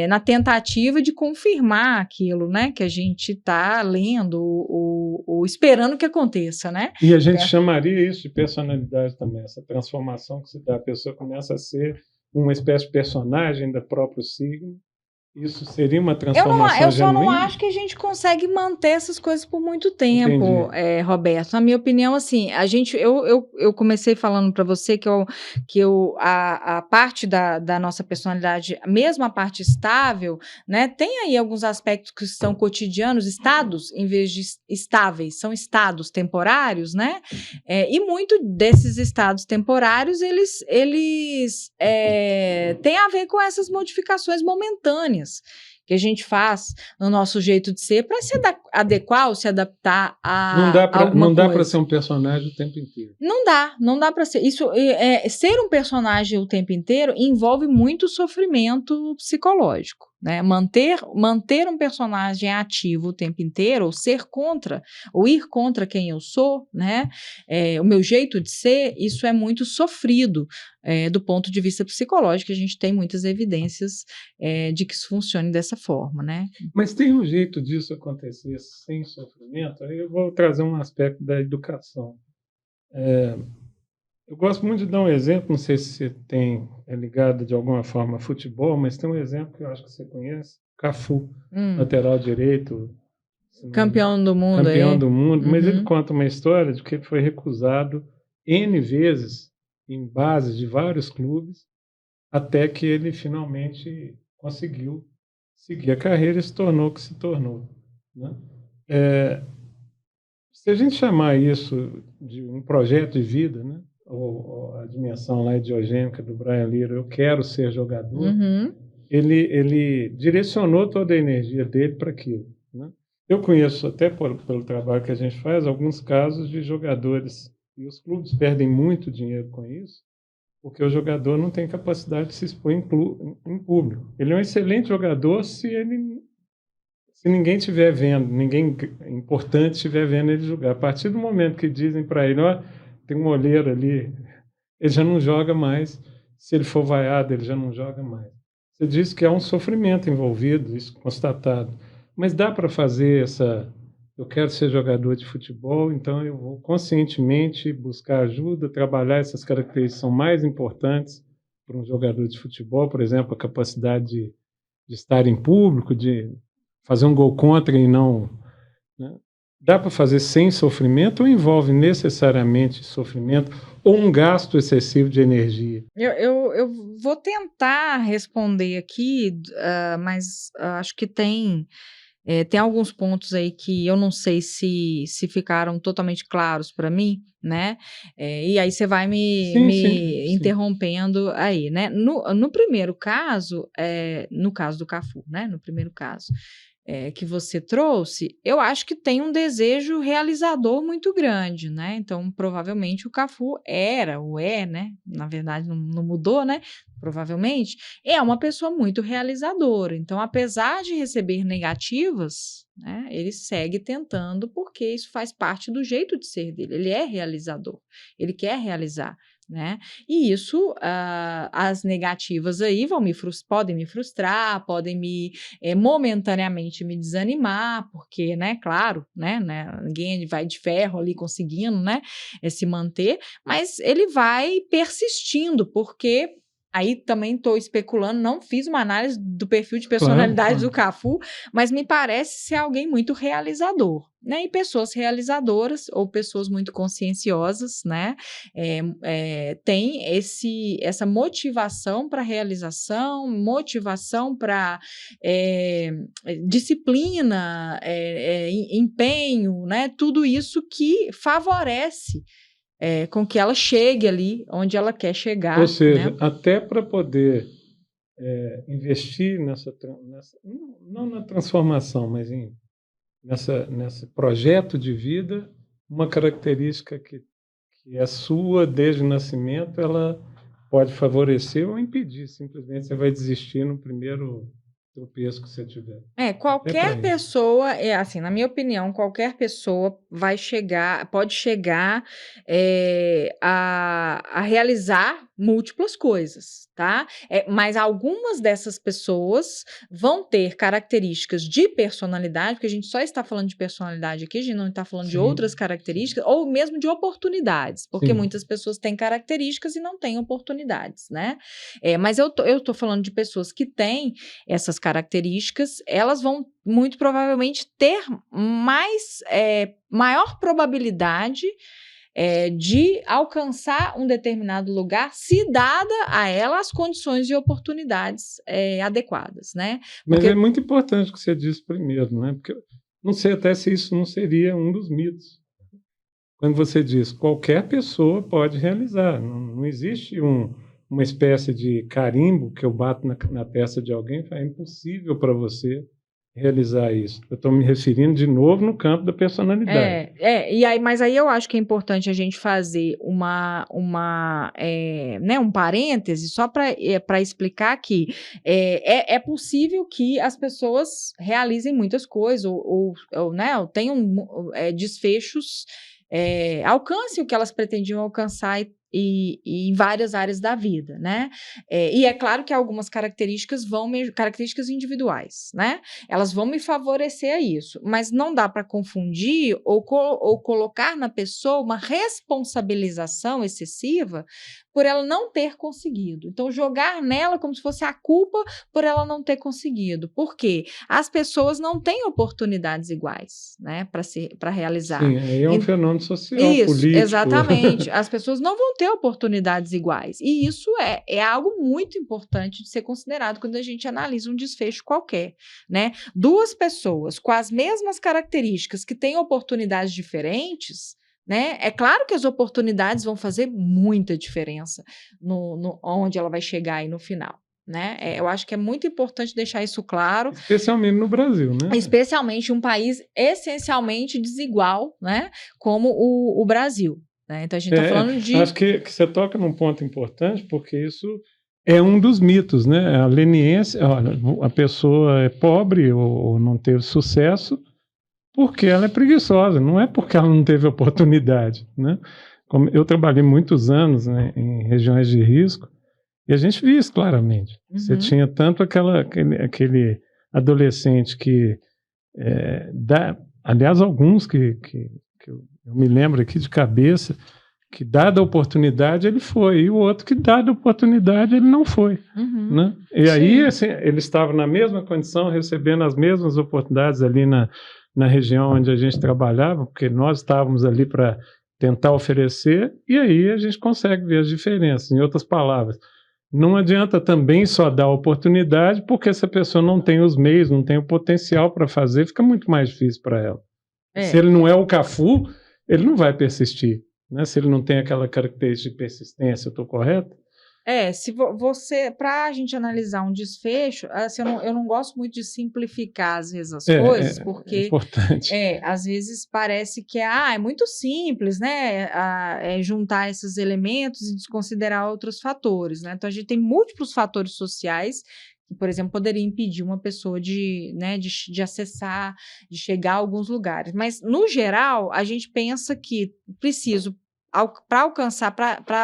Speaker 4: na tentativa de confirmar aquilo, né, que a gente está lendo ou esperando que aconteça, né?
Speaker 3: E a gente chamaria isso de personalidade também, essa transformação que se dá. A pessoa começa a ser uma espécie de personagem do próprio signo. Isso seria uma transformação
Speaker 4: Eu só não
Speaker 3: genuína?
Speaker 4: acho que a gente consegue manter essas coisas por muito tempo, Roberto. Na minha opinião, assim, eu comecei falando para você que a parte da nossa personalidade, mesmo a parte estável, né, tem aí alguns aspectos que são cotidianos, estados, em vez de estáveis, são estados temporários, né? E muito desses estados temporários, eles têm a ver com essas modificações momentâneas que a gente faz no nosso jeito de ser para se adequar ou se adaptar a
Speaker 3: não dá para ser um personagem o tempo inteiro.
Speaker 4: Não dá para ser. Isso ser um personagem o tempo inteiro envolve muito sofrimento psicológico, né? Manter um personagem ativo o tempo inteiro, ou ser contra, ou ir contra quem eu sou, né? O meu jeito de ser, isso é muito sofrido do ponto de vista psicológico. A gente tem muitas evidências de que isso funcione dessa forma, né?
Speaker 3: Mas tem um jeito disso acontecer sem sofrimento? Aí eu vou trazer um aspecto da educação. Eu gosto muito de dar um exemplo, não sei se você é ligado de alguma forma a futebol, mas tem um exemplo que eu acho que você conhece, Cafu, lateral direito.
Speaker 4: Campeão do mundo.
Speaker 3: Campeão do mundo, mas ele conta uma história de que ele foi recusado N vezes em bases de vários clubes, até que ele finalmente conseguiu seguir a carreira e se tornou o que se tornou, né? Se a gente chamar isso de um projeto de vida, né? Ou a dimensão lá diogênica do Brian Lee, eu quero ser jogador, ele direcionou toda a energia dele para aquilo, né? Eu conheço, até pelo trabalho que a gente faz, alguns casos de jogadores, e os clubes perdem muito dinheiro com isso, porque o jogador não tem capacidade de se expor em público. Ele é um excelente jogador se ninguém estiver vendo, ninguém importante estiver vendo ele jogar. A partir do momento que dizem para ele, ó, tem um olheiro ali, ele já não joga mais. Se ele for vaiado, ele já não joga mais. Você diz que há um sofrimento envolvido, isso constatado. Mas dá para fazer eu quero ser jogador de futebol, então eu vou conscientemente buscar ajuda, trabalhar essas características que são mais importantes para um jogador de futebol, por exemplo, a capacidade de estar em público, de fazer um gol contra e não, né? Dá para fazer sem sofrimento ou envolve necessariamente sofrimento ou um gasto excessivo de energia?
Speaker 4: Eu vou tentar responder aqui, mas acho que tem alguns pontos aí que eu não sei se ficaram totalmente claros para mim, né? E aí você vai me interrompendo aí, né? No primeiro caso, no caso do Cafu, né? No primeiro caso que você trouxe, eu acho que tem um desejo realizador muito grande, né? Então, provavelmente o Cafu era, ou né? Na verdade, não mudou, né? Provavelmente, é uma pessoa muito realizadora. Então, apesar de receber negativas, né, ele segue tentando, porque isso faz parte do jeito de ser dele. Ele é realizador, ele quer realizar, né? E isso, as negativas aí podem me frustrar, podem momentaneamente me desanimar, porque, né, claro, né, ninguém vai de ferro ali conseguindo, né, se manter, mas ele vai persistindo, porque aí também estou especulando, não fiz uma análise do perfil de personalidade do Cafu, mas me parece ser alguém muito realizador, né? E pessoas realizadoras ou pessoas muito conscienciosas, né? Tem essa motivação para realização, motivação para disciplina, empenho, né? Tudo isso que favorece com que ela chegue ali onde ela quer chegar.
Speaker 3: Ou seja,
Speaker 4: né?
Speaker 3: até para poder investir não na transformação, mas nesse projeto de vida, uma característica que é sua desde o nascimento, ela pode favorecer ou impedir. Simplesmente você vai desistir no primeiro tropeço que você tiver.
Speaker 4: Qualquer pessoa, assim, na minha opinião, qualquer pessoa pode chegar a realizar múltiplas coisas, tá? Mas algumas dessas pessoas vão ter características de personalidade, porque a gente só está falando de personalidade aqui, a gente não está falando de outras características, ou mesmo de oportunidades, porque muitas pessoas têm características e não têm oportunidades, né? Mas eu tô falando de pessoas que têm essas características, elas vão muito provavelmente ter maior probabilidade de alcançar um determinado lugar, se dada a ela as condições e oportunidades adequadas, né?
Speaker 3: Mas é muito importante o que você disse primeiro, né? Porque não sei até se isso não seria um dos mitos. Quando você diz qualquer pessoa pode realizar, não existe uma espécie de carimbo que eu bato na testa de alguém e falo, é impossível para você realizar isso. Eu estou me referindo de novo no campo da personalidade.
Speaker 4: Mas aí eu acho que é importante a gente fazer um parêntese só para explicar que é possível que as pessoas realizem muitas coisas ou tenham desfechos, alcancem o que elas pretendiam alcançar e em várias áreas da vida, né? E é claro que algumas características características individuais, né? Elas vão me favorecer a isso, mas não dá para confundir ou colocar na pessoa uma responsabilização excessiva por ela não ter conseguido. Então, jogar nela como se fosse a culpa por ela não ter conseguido. Por quê? As pessoas não têm oportunidades iguais, né, para realizar.
Speaker 3: Sim, aí é um fenômeno social,
Speaker 4: isso,
Speaker 3: político.
Speaker 4: Exatamente. As pessoas não vão ter oportunidades iguais. E isso é algo muito importante de ser considerado quando a gente analisa um desfecho qualquer, né? Duas pessoas com as mesmas características que têm oportunidades diferentes, né? É claro que as oportunidades vão fazer muita diferença onde ela vai chegar aí no final, né? Eu acho que é muito importante deixar isso claro.
Speaker 3: Especialmente no Brasil, né?
Speaker 4: Especialmente um país essencialmente desigual, né? Como o Brasil, né? Então a gente está falando de...
Speaker 3: Acho que você toca num ponto importante, porque isso é um dos mitos, né? A leniência, olha, a pessoa é pobre ou não teve sucesso porque ela é preguiçosa, não é porque ela não teve oportunidade, né? Como eu trabalhei muitos anos, né, em regiões de risco e a gente via isso claramente. Você tinha tanto aquele adolescente que aliás, alguns que eu me lembro aqui de cabeça, que dada a oportunidade ele foi, e o outro que dada a oportunidade ele não foi, né? E aí assim, ele estava na mesma condição, recebendo as mesmas oportunidades ali na região onde a gente trabalhava, porque nós estávamos ali para tentar oferecer, e aí a gente consegue ver as diferenças. Em outras palavras, não adianta também só dar oportunidade, porque essa pessoa não tem os meios, não tem o potencial para fazer, fica muito mais difícil para ela. Se ele não é o Cafu, ele não vai persistir, né? Se ele não tem aquela característica de persistência, eu estou correto?
Speaker 4: Se para a gente analisar um desfecho, assim, eu não gosto muito de simplificar às vezes as coisas, porque
Speaker 3: é importante.
Speaker 4: Às vezes parece que é muito simples, né? Juntar esses elementos e desconsiderar outros fatores, né? Então a gente tem múltiplos fatores sociais que, por exemplo, poderia impedir uma pessoa de acessar, de chegar a alguns lugares. Mas, no geral, a gente pensa que para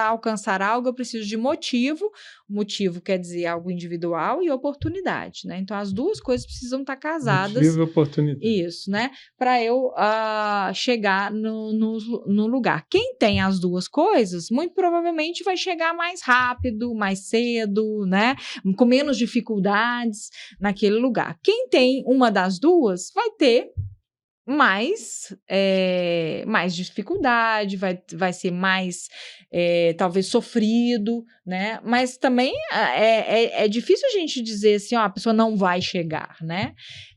Speaker 4: alcançar algo, eu preciso de motivo. Motivo quer dizer algo individual e oportunidade, né? Então, as duas coisas precisam estar casadas.
Speaker 3: Motivo e oportunidade.
Speaker 4: Isso, né? Para eu chegar no lugar. Quem tem as duas coisas, muito provavelmente vai chegar mais rápido, mais cedo, né? Com menos dificuldades naquele lugar. Quem tem uma das duas vai ter mais dificuldade, vai ser mais, talvez, sofrido, né? Mas também é difícil a gente dizer assim, a pessoa não vai chegar, né?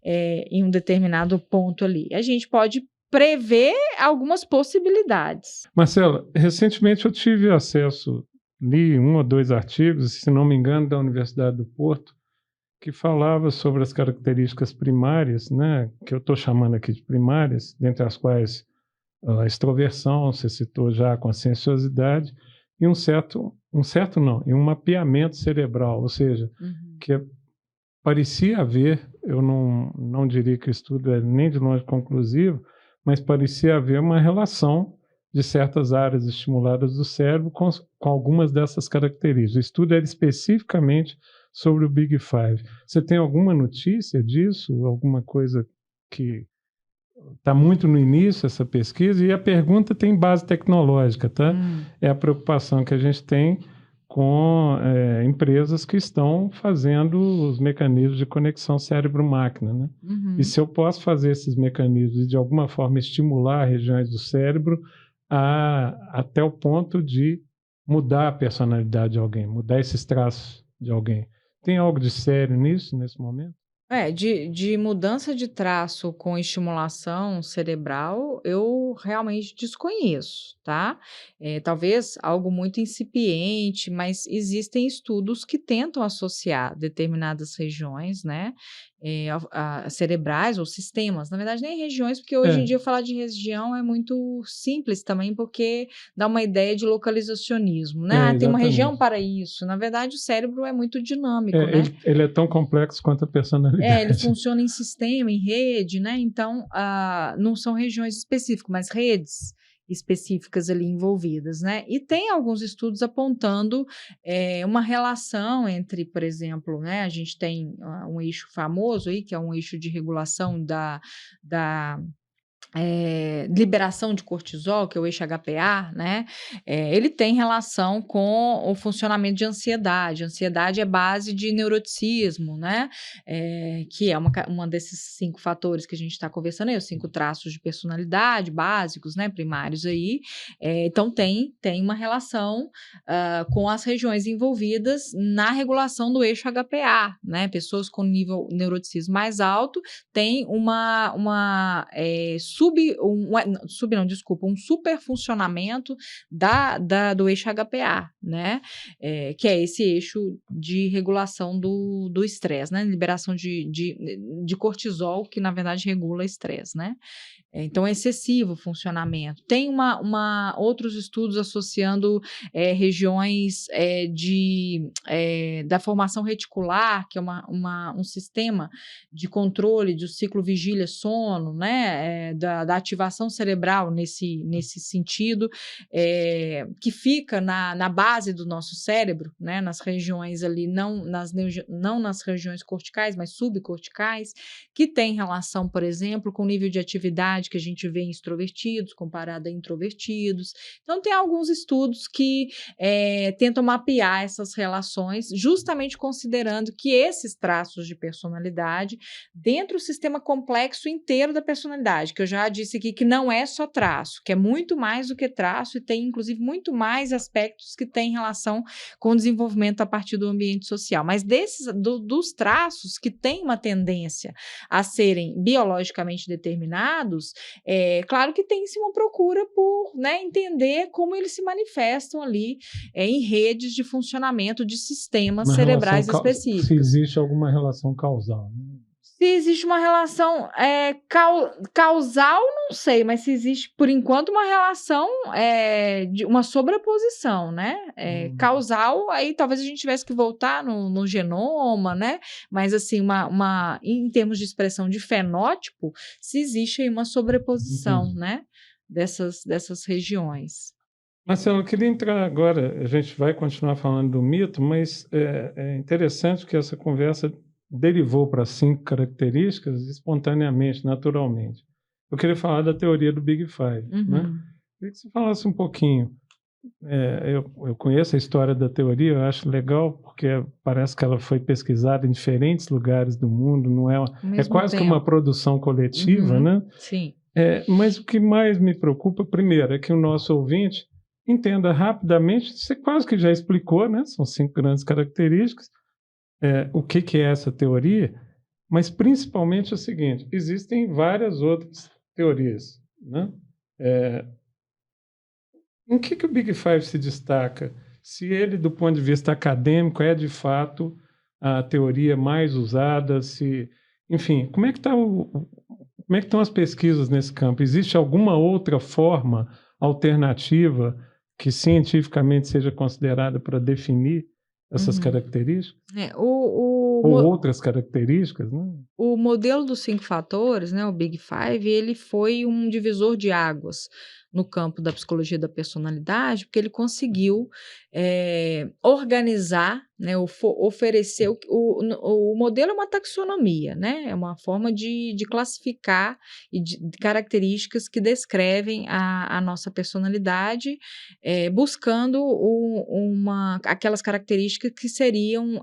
Speaker 4: Em um determinado ponto ali. A gente pode prever algumas possibilidades.
Speaker 3: Marcela, recentemente eu tive acesso, li 1 ou 2 artigos, se não me engano, da Universidade do Porto, que falava sobre as características primárias, né, que eu estou chamando aqui de primárias, dentre as quais a extroversão, você citou já a conscienciosidade, e e um mapeamento cerebral, ou seja, que parecia haver, eu não diria que o estudo é nem de longe conclusivo, mas parecia haver uma relação de certas áreas estimuladas do cérebro com algumas dessas características. O estudo era especificamente sobre o Big Five. Você tem alguma notícia disso? Alguma coisa que está muito no início, essa pesquisa? E a pergunta tem base tecnológica, tá? É a preocupação que a gente tem com empresas que estão fazendo os mecanismos de conexão cérebro-máquina, né? E se eu posso fazer esses mecanismos e, de alguma forma, estimular regiões do cérebro até o ponto de mudar a personalidade de alguém, mudar esses traços de alguém. Tem algo de sério nisso, nesse momento?
Speaker 4: De mudança de traço com estimulação cerebral, eu realmente desconheço, tá? Talvez algo muito incipiente, mas existem estudos que tentam associar determinadas regiões, né? Cerebrais ou sistemas, na verdade nem regiões, porque hoje em dia falar de região é muito simples também, porque dá uma ideia de localizacionismo, né? Tem uma região para isso. Na verdade, o cérebro é muito dinâmico, né?
Speaker 3: Ele é tão complexo quanto a personalidade.
Speaker 4: Ele funciona em sistema, em rede, né? Então, não são regiões específicas, mas redes específicas ali envolvidas, né? E tem alguns estudos apontando uma relação entre, por exemplo, né? A gente tem um eixo famoso aí, que é um eixo de regulação da liberação de cortisol, que é o eixo HPA, né? Ele tem relação com o funcionamento de ansiedade. Ansiedade é base de neuroticismo, né? Que é uma desses 5 fatores que a gente está conversando aí, os 5 traços de personalidade básicos, né? Primários aí. Então, tem uma relação com as regiões envolvidas na regulação do eixo HPA, né? Pessoas com nível neuroticismo mais alto têm um superfuncionamento do eixo HPA, né? Que é esse eixo de regulação do estresse, né? Liberação de cortisol, que na verdade regula estresse, né? Então, é excessivo o funcionamento. Tem outros estudos associando regiões da formação reticular, que é um sistema de controle do ciclo vigília-sono, né? Da ativação cerebral nesse sentido, que fica na base do nosso cérebro, né? Nas regiões ali, não nas regiões corticais, mas subcorticais, que tem relação, por exemplo, com o nível de atividade que a gente vê em extrovertidos comparado a introvertidos. Então, tem alguns estudos que tentam mapear essas relações, justamente considerando que esses traços de personalidade, dentro do sistema complexo inteiro da personalidade, que eu já disse aqui que não é só traço, que é muito mais do que traço e tem, inclusive, muito mais aspectos que têm relação com o desenvolvimento a partir do ambiente social. Mas dos traços que têm uma tendência a serem biologicamente determinados, claro que tem-se uma procura por, né, entender como eles se manifestam ali em redes de funcionamento de sistemas cerebrais específicos.
Speaker 3: Se existe alguma relação causal, né?
Speaker 4: Se existe uma relação causal, não sei, mas se existe, por enquanto, uma relação de uma sobreposição, né? Causal, aí talvez a gente tivesse que voltar no genoma, né? Mas, assim, em termos de expressão de fenótipo, se existe aí uma sobreposição, né? Dessas regiões.
Speaker 3: Marcelo, eu queria entrar agora, a gente vai continuar falando do mito, mas é interessante que essa conversa derivou para 5 características espontaneamente, naturalmente. Eu queria falar da teoria do Big Five, né? Queria que você falasse um pouquinho. Eu conheço a história da teoria, eu acho legal, porque parece que ela foi pesquisada em diferentes lugares do mundo, não é quase que uma produção coletiva, né?
Speaker 4: Sim.
Speaker 3: Mas o que mais me preocupa, primeiro, é que o nosso ouvinte entenda rapidamente, você quase que já explicou, né? São 5 grandes características, o que é essa teoria, mas principalmente é o seguinte: existem várias outras teorias, né? Em que o Big Five se destaca? Se ele, do ponto de vista acadêmico, é de fato a teoria mais usada, enfim, como é que está Como é que estão as pesquisas nesse campo? Existe alguma outra forma alternativa que cientificamente seja considerada para definir essas características? Ou outras características, né?
Speaker 4: O modelo dos 5 fatores, né, o Big Five, ele foi um divisor de águas no campo da psicologia da personalidade, porque ele conseguiu organizar, né, oferecer o modelo é uma taxonomia, né, é uma forma de classificar e de características que descrevem a nossa personalidade, buscando aquelas características que seriam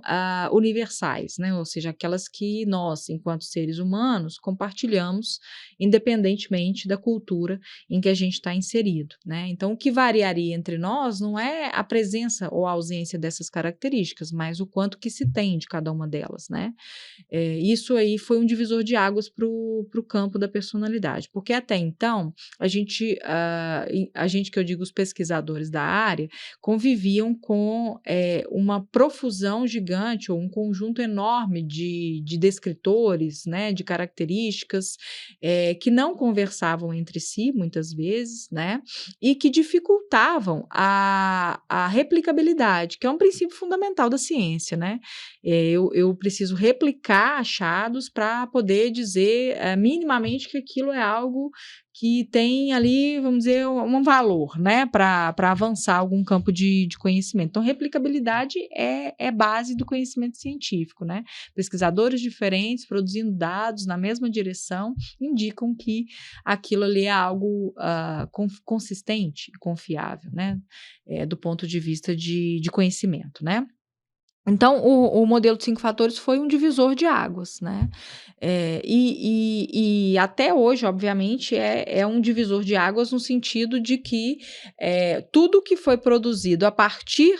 Speaker 4: universais, né, ou seja, aquelas que nós, enquanto seres humanos, compartilhamos independentemente da cultura em que a gente está inserido, né? Então, o que variaria entre nós não é a presença ou a ausência dessas características, mas o quanto que se tem de cada uma delas, né? Isso aí foi um divisor de águas para o campo da personalidade, porque até então, a gente que eu digo os pesquisadores da área, conviviam com uma profusão gigante ou um conjunto enorme de descritores, né, de características que não conversavam entre si, muitas vezes, né, e que dificultavam a replicabilidade, que é um princípio fundamental da ciência, né? Eu preciso replicar achados para poder dizer minimamente que aquilo é algo que tem ali, vamos dizer, um valor, né, para avançar algum campo de conhecimento. Então, replicabilidade é base do conhecimento científico, né? Pesquisadores diferentes, produzindo dados na mesma direção, indicam que aquilo ali é algo consistente e confiável, né, do ponto de vista de conhecimento, né? Então, o modelo de 5 fatores foi um divisor de águas, né? E até hoje, obviamente, é um divisor de águas no sentido de que tudo que foi produzido a partir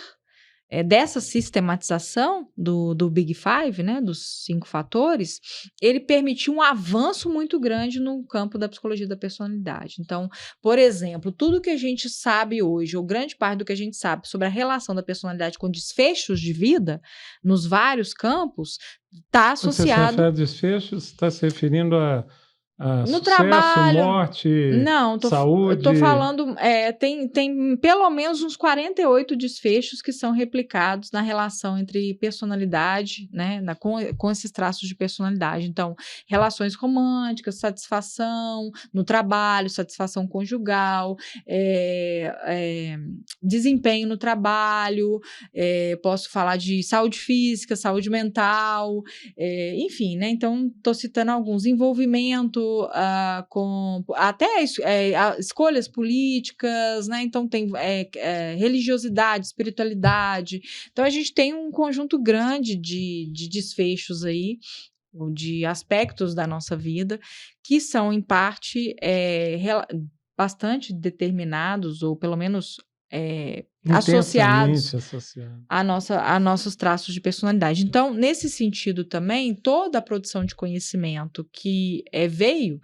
Speaker 4: dessa sistematização do Big Five, né, dos 5 fatores, ele permitiu um avanço muito grande no campo da psicologia da personalidade. Então, por exemplo, tudo que a gente sabe hoje, ou grande parte do que a gente sabe sobre a relação da personalidade com desfechos de vida, nos vários campos, está associado...
Speaker 3: Quando você se refere a desfechos, está se referindo a
Speaker 4: no
Speaker 3: sucesso,
Speaker 4: trabalho,
Speaker 3: morte,
Speaker 4: Eu
Speaker 3: saúde?
Speaker 4: estou falando, tem pelo menos uns 48 desfechos que são replicados na relação entre personalidade, né, com esses traços de personalidade. Então, relações românticas, satisfação no trabalho, satisfação conjugal, desempenho no trabalho, posso falar de saúde física, saúde mental, enfim, né? Então, estou citando alguns. Envolvimento com até escolhas políticas, né? Então tem religiosidade, espiritualidade. Então a gente tem um conjunto grande de desfechos aí, de aspectos da nossa vida que são em parte bastante determinados ou pelo menos associados a nossos traços de personalidade. Então, nesse sentido também, toda a produção de conhecimento que veio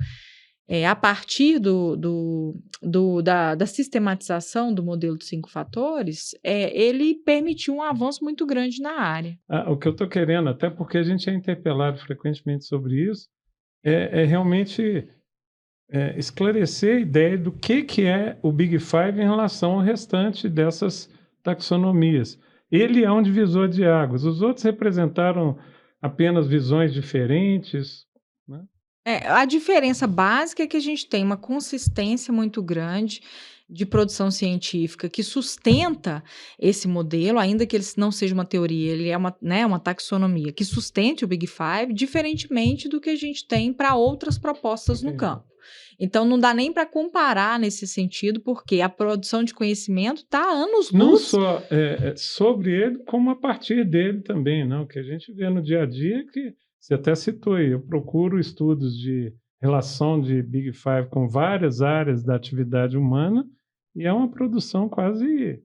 Speaker 4: a partir da sistematização do modelo de 5 fatores, ele permitiu um avanço muito grande na área.
Speaker 3: O que eu estou querendo, até porque a gente é interpelado frequentemente sobre isso, é realmente esclarecer a ideia do que é o Big Five em relação ao restante dessas taxonomias. Ele é um divisor de águas. Os outros representaram apenas visões diferentes, né?
Speaker 4: A diferença básica é que a gente tem uma consistência muito grande de produção científica que sustenta esse modelo, ainda que ele não seja uma teoria, ele é uma taxonomia que sustente o Big Five, diferentemente do que a gente tem para outras propostas no campo. Então, não dá nem para comparar nesse sentido, porque a produção de conhecimento está há anos-luz.
Speaker 3: Não só sobre ele, como a partir dele também, não? O que a gente vê no dia a dia, que você até citou aí, eu procuro estudos de relação de Big Five com várias áreas da atividade humana, e é uma produção quase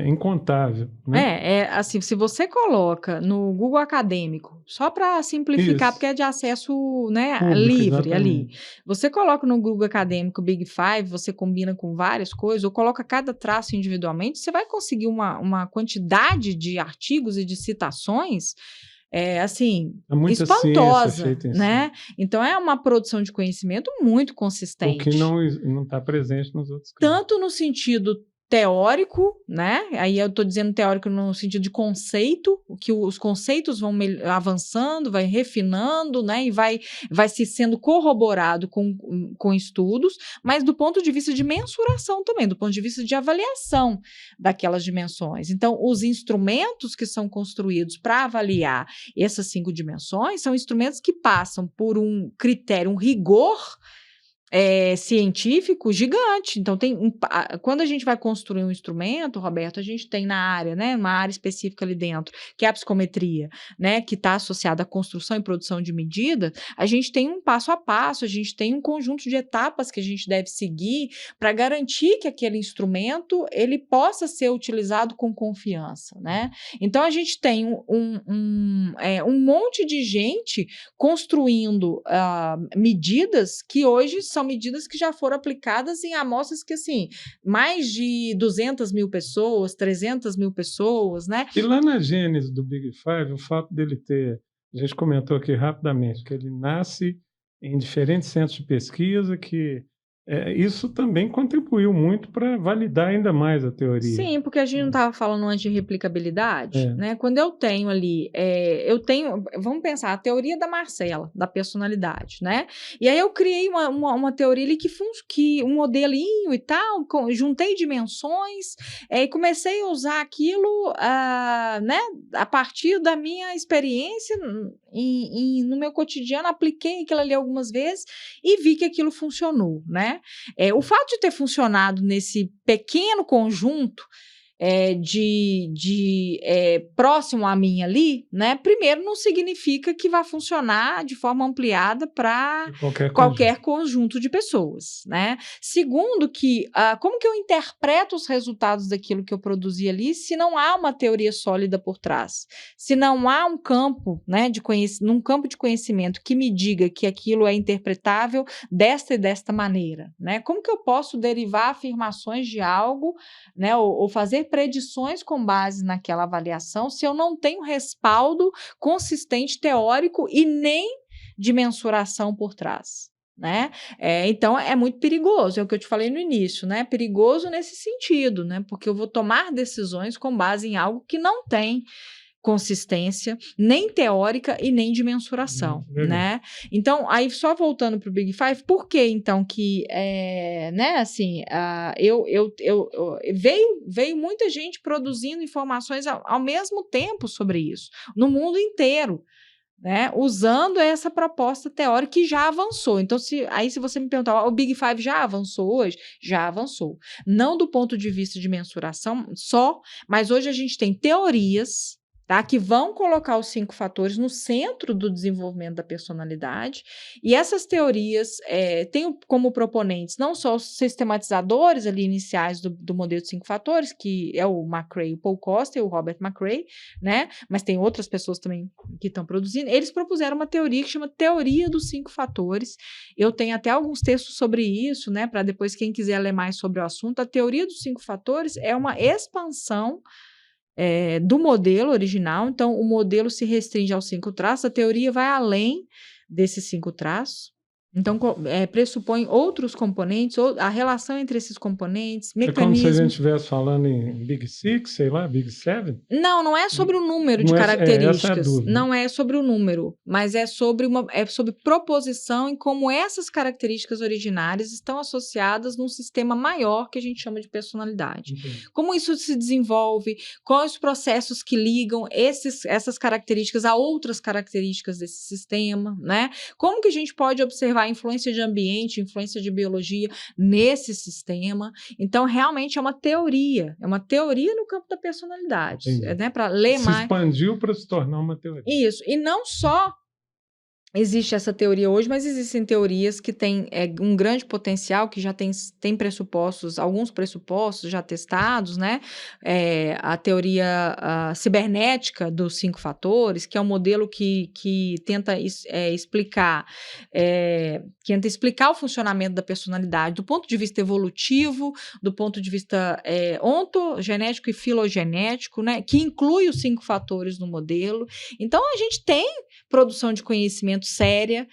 Speaker 3: incontável, né?
Speaker 4: Assim, se você coloca no Google Acadêmico, só para simplificar, porque é de acesso, né, livre ali. Você coloca no Google Acadêmico Big Five, você combina com várias coisas, ou coloca cada traço individualmente, você vai conseguir uma quantidade de artigos e de citações assim,
Speaker 3: É muita
Speaker 4: espantosa,
Speaker 3: ciência feita em
Speaker 4: né? Então, é uma produção de conhecimento muito consistente.
Speaker 3: O que não está presente nos outros campos.
Speaker 4: Tanto no sentido teórico, né? Aí eu estou dizendo teórico no sentido de conceito, que os conceitos vão avançando, vai refinando, né? E vai se sendo corroborado com estudos, mas do ponto de vista de mensuração também, do ponto de vista de avaliação daquelas dimensões. Então, os instrumentos que são construídos para avaliar essas 5 dimensões são instrumentos que passam por um critério, um rigor científico gigante. Então, quando a gente vai construir um instrumento, Roberto, a gente tem na área, né, uma área específica ali dentro, que é a psicometria, né, que está associada à construção e produção de medida, a gente tem um passo a passo, a gente tem um conjunto de etapas que a gente deve seguir para garantir que aquele instrumento ele possa ser utilizado com confiança, né? Então, a gente tem um monte de gente construindo medidas que hoje são medidas que já foram aplicadas em amostras que, assim, mais de 200 mil pessoas, 300 mil pessoas, né?
Speaker 3: E lá na gênese do Big Five, o fato dele ter, a gente comentou aqui rapidamente, que ele nasce em diferentes centros de pesquisa, que isso também contribuiu muito para validar ainda mais a teoria.
Speaker 4: Sim, porque a gente não estava falando antes de replicabilidade, né? Quando eu tenho ali, vamos pensar, a teoria da Marcela, da personalidade, né? E aí eu criei uma teoria ali que um modelinho e tal, juntei dimensões, e comecei a usar aquilo, né? A partir da minha experiência no meu cotidiano, apliquei aquilo ali algumas vezes e vi que aquilo funcionou, né? O fato de ter funcionado nesse pequeno conjunto próximo a mim ali, né? Primeiro, não significa que vai funcionar de forma ampliada para qualquer conjunto de pessoas, né? Segundo, como que eu interpreto os resultados daquilo que eu produzi ali se não há uma teoria sólida por trás? Se não há um campo, né, num campo de conhecimento que me diga que aquilo é interpretável desta e desta maneira, né? Como que eu posso derivar afirmações de algo, né, ou fazer predições com base naquela avaliação se eu não tenho respaldo consistente teórico e nem de mensuração por trás, né? Então, é muito perigoso, é o que eu te falei no início, né? Perigoso nesse sentido, né? Porque eu vou tomar decisões com base em algo que não tem consistência, nem teórica e nem de mensuração, né? Então, aí só voltando para o Big Five, por que então que, né, assim, veio muita gente produzindo informações ao mesmo tempo sobre isso, no mundo inteiro, né, usando essa proposta teórica que já avançou. Então, se você me perguntar, o Big Five já avançou hoje? Já avançou. Não do ponto de vista de mensuração só, mas hoje a gente tem teorias, tá, que vão colocar os 5 fatores no centro do desenvolvimento da personalidade, e essas teorias têm como proponentes não só os sistematizadores ali iniciais do modelo de 5 fatores, que é o McCrae, o Paul Costa e o Robert McCrae, né, mas tem outras pessoas também que estão produzindo. Eles propuseram uma teoria que chama Teoria dos 5 Fatores. Eu tenho até alguns textos sobre isso, né, para depois quem quiser ler mais sobre o assunto. A Teoria dos 5 Fatores é uma expansão do modelo original. Então, o modelo se restringe aos 5 traços, a teoria vai além desses 5 traços. Então, pressupõe outros componentes, a relação entre esses componentes, mecanismos...
Speaker 3: É como se a gente estivesse falando em Big Six, sei lá, Big Seven?
Speaker 4: Não é sobre o número de características. Não é sobre o número, mas é sobre proposição e como essas características originárias estão associadas num sistema maior que a gente chama de personalidade. Como isso se desenvolve, quais os processos que ligam essas características a outras características desse sistema, né? Como que a gente pode observar a influência de ambiente, influência de biologia nesse sistema. Então, realmente é uma teoria no campo da personalidade, né? Para ler mais.
Speaker 3: Se expandiu para se tornar uma teoria.
Speaker 4: Isso, e não só Existe essa teoria hoje, mas existem teorias que têm um grande potencial, que já tem pressupostos, alguns pressupostos já testados, né? A teoria cibernética dos 5 fatores, que é um modelo que tenta explicar o funcionamento da personalidade do ponto de vista evolutivo, do ponto de vista ontogenético e filogenético, né? Que inclui os 5 fatores no modelo. Então, a gente tem produção de conhecimento séria,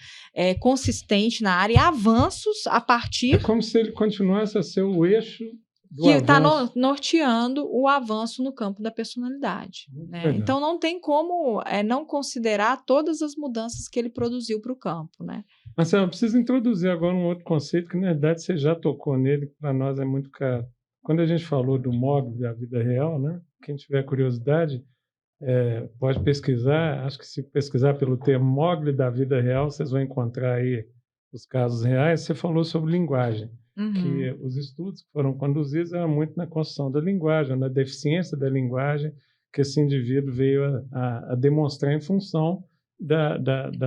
Speaker 4: consistente na área, e avanços a partir...
Speaker 3: É como se ele continuasse a ser o eixo do
Speaker 4: que está
Speaker 3: norteando
Speaker 4: o avanço no campo da personalidade. Né? Então, não tem como não considerar todas as mudanças que ele produziu para o campo. Né?
Speaker 3: Marcelo, eu preciso introduzir agora um outro conceito que, na verdade, você já tocou nele, que para nós é muito caro. Quando a gente falou do Mogli da vida real, né? Quem tiver curiosidade... pode pesquisar, acho que se pesquisar pelo termo Mogli da vida real, vocês vão encontrar aí os casos reais. Você falou sobre linguagem, que os estudos que foram conduzidos eram muito na construção da linguagem, na deficiência da linguagem que esse indivíduo veio a demonstrar em função da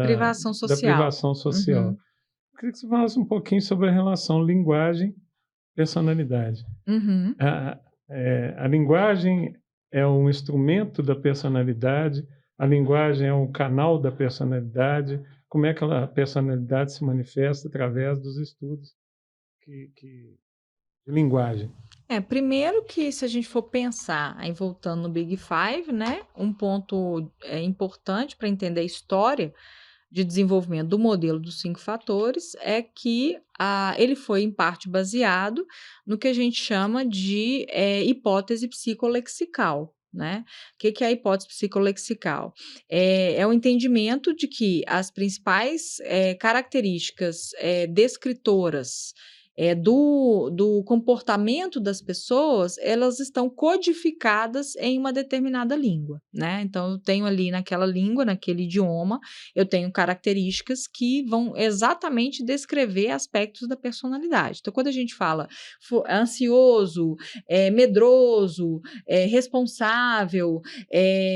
Speaker 4: privação social.
Speaker 3: Da privação social. Queria que você falasse um pouquinho sobre a relação linguagem-personalidade. A linguagem é um instrumento da personalidade, a linguagem é um canal da personalidade. Como é que a personalidade se manifesta através dos estudos de linguagem?
Speaker 4: Primeiro que, se a gente for pensar, aí voltando no Big Five, né, um ponto importante para entender a história de desenvolvimento do modelo dos 5 fatores é que ele foi, em parte, baseado no que a gente chama de hipótese psicolexical. Né? O que é a hipótese psicolexical? É o entendimento de que as principais características descritoras do comportamento das pessoas, elas estão codificadas em uma determinada língua, né? Então, eu tenho ali naquela língua, naquele idioma, eu tenho características que vão exatamente descrever aspectos da personalidade. Então, quando a gente fala ansioso, medroso, responsável,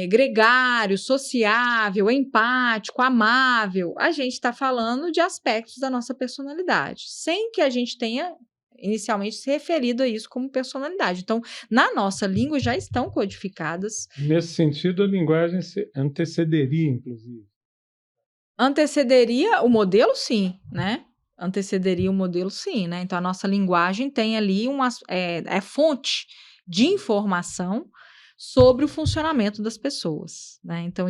Speaker 4: gregário, sociável, empático, amável, a gente está falando de aspectos da nossa personalidade, sem que a gente tenha inicialmente se referido a isso como personalidade. Então, na nossa língua já estão codificadas.
Speaker 3: Nesse sentido, a linguagem antecederia, inclusive.
Speaker 4: Antecederia o modelo, sim, né? Antecederia o modelo, sim, né? Então, a nossa linguagem tem ali fonte de informação sobre o funcionamento das pessoas, né? Então,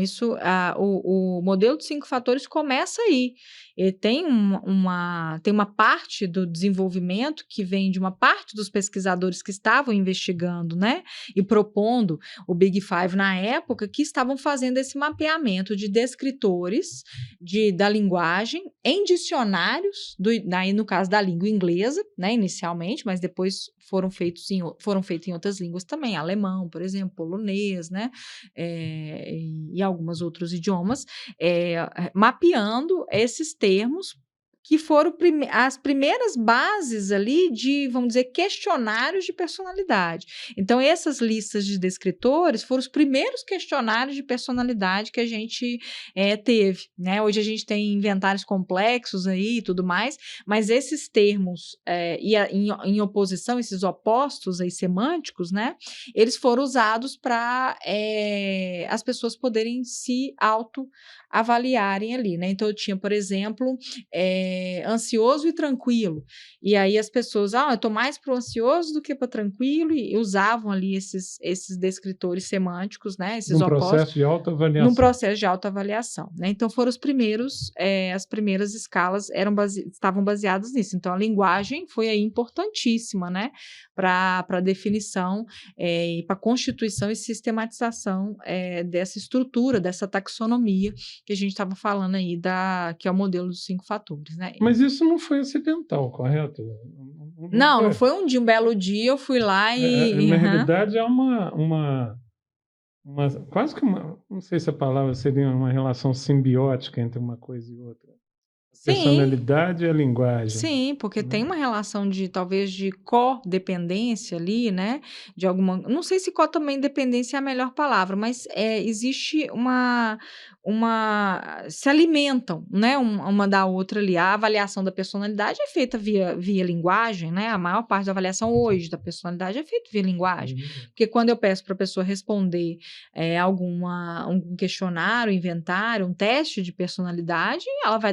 Speaker 4: o modelo de 5 fatores começa aí. Ele tem uma parte do desenvolvimento que vem de uma parte dos pesquisadores que estavam investigando, né? E propondo o Big Five na época, que estavam fazendo esse mapeamento de descritores da linguagem em dicionários, no caso da língua inglesa, né? Inicialmente, mas depois foram feitos em outras línguas também, alemão, por exemplo, polonês, né? E alguns outros idiomas, mapeando esses termos que foram as primeiras bases ali de, vamos dizer, questionários de personalidade. Então, essas listas de descritores foram os primeiros questionários de personalidade que a gente teve, né? Hoje a gente tem inventários complexos aí e tudo mais, mas esses termos em oposição, esses opostos aí semânticos, né? Eles foram usados para as pessoas poderem se autoavaliarem ali, né? Então, eu tinha, por exemplo, ansioso e tranquilo. E aí as pessoas, eu estou mais para o ansioso do que para tranquilo, e usavam ali esses descritores semânticos, né? Esses opostos.
Speaker 3: Processo de autoavaliação.
Speaker 4: Num processo de autoavaliação, né? Então, foram as primeiras escalas estavam baseadas nisso. Então, a linguagem foi aí importantíssima, né? Para a definição e para a constituição e sistematização dessa estrutura, dessa taxonomia que a gente estava falando aí, que é o modelo dos 5 fatores, né?
Speaker 3: Mas isso não foi acidental, correto?
Speaker 4: Não foi um belo dia eu fui lá e...
Speaker 3: Na realidade, é quase que não sei se a palavra seria uma relação simbiótica entre uma coisa e outra. Personalidade e a linguagem.
Speaker 4: Sim, porque tem uma relação talvez de codependência ali, né? De alguma, não sei se co também dependência é a melhor palavra, mas existe se alimentam, né? Uma da outra ali. A avaliação da personalidade é feita via linguagem, né? A maior parte da avaliação hoje da personalidade é feita via linguagem. Porque quando eu peço para a pessoa responder algum questionário, inventário, um teste de personalidade, ela vai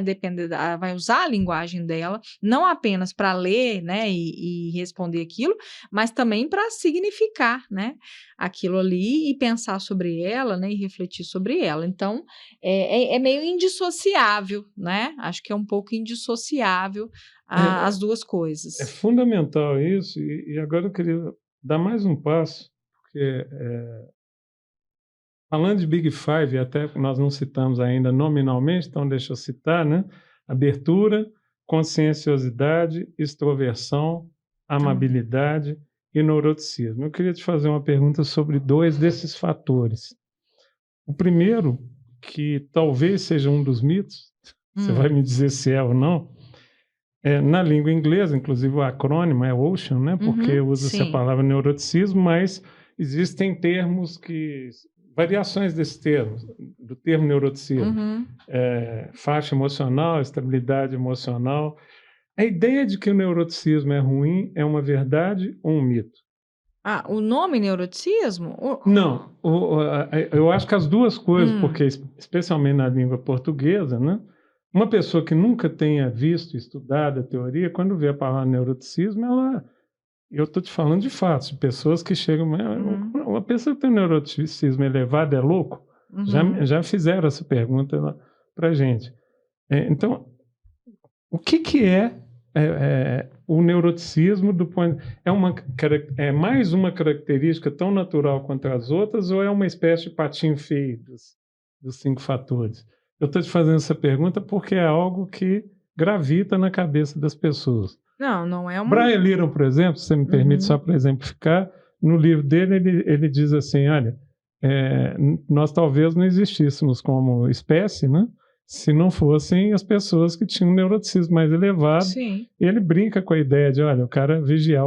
Speaker 4: ela vai usar a linguagem dela, não apenas para ler, né, e responder aquilo, mas também para significar, né, aquilo ali e pensar sobre ela, né, e refletir sobre ela. Então, é meio indissociável, né? Acho que é um pouco indissociável as duas coisas.
Speaker 3: É fundamental isso, e agora eu queria dar mais um passo, porque falando de Big Five, até nós não citamos ainda nominalmente, então deixa eu citar, né? Abertura, conscienciosidade, extroversão, amabilidade e neuroticismo. Eu queria te fazer uma pergunta sobre 2 desses fatores. O primeiro, que talvez seja um dos mitos, você vai me dizer se é ou não, na língua inglesa, inclusive o acrônimo é OCEAN, né? Porque usa-se a palavra neuroticismo, mas existem termos variações desse termo, do termo neuroticismo. Faixa emocional, estabilidade emocional. A ideia de que o neuroticismo é ruim é uma verdade ou um mito?
Speaker 4: O nome neuroticismo?
Speaker 3: Não, eu acho que as duas coisas, porque especialmente na língua portuguesa, né? Uma pessoa que nunca tenha visto, estudado a teoria, quando vê a palavra neuroticismo, eu estou te falando de fatos, de pessoas que chegam... Uma pessoa que tem um neuroticismo elevado é louco? Já fizeram essa pergunta para a gente. Então, o que é o neuroticismo do ponto... É mais uma característica tão natural quanto as outras ou é uma espécie de patinho feio dos 5 fatores? Eu estou te fazendo essa pergunta porque é algo que gravita na cabeça das pessoas.
Speaker 4: Não é uma...
Speaker 3: Brian Little, por exemplo, se você me permite só para exemplificar, no livro dele ele diz assim, olha, nós talvez não existíssemos como espécie, né? Se não fossem as pessoas que tinham um neuroticismo mais elevado.
Speaker 4: Sim.
Speaker 3: E ele brinca com a ideia de, olha, o cara vigiar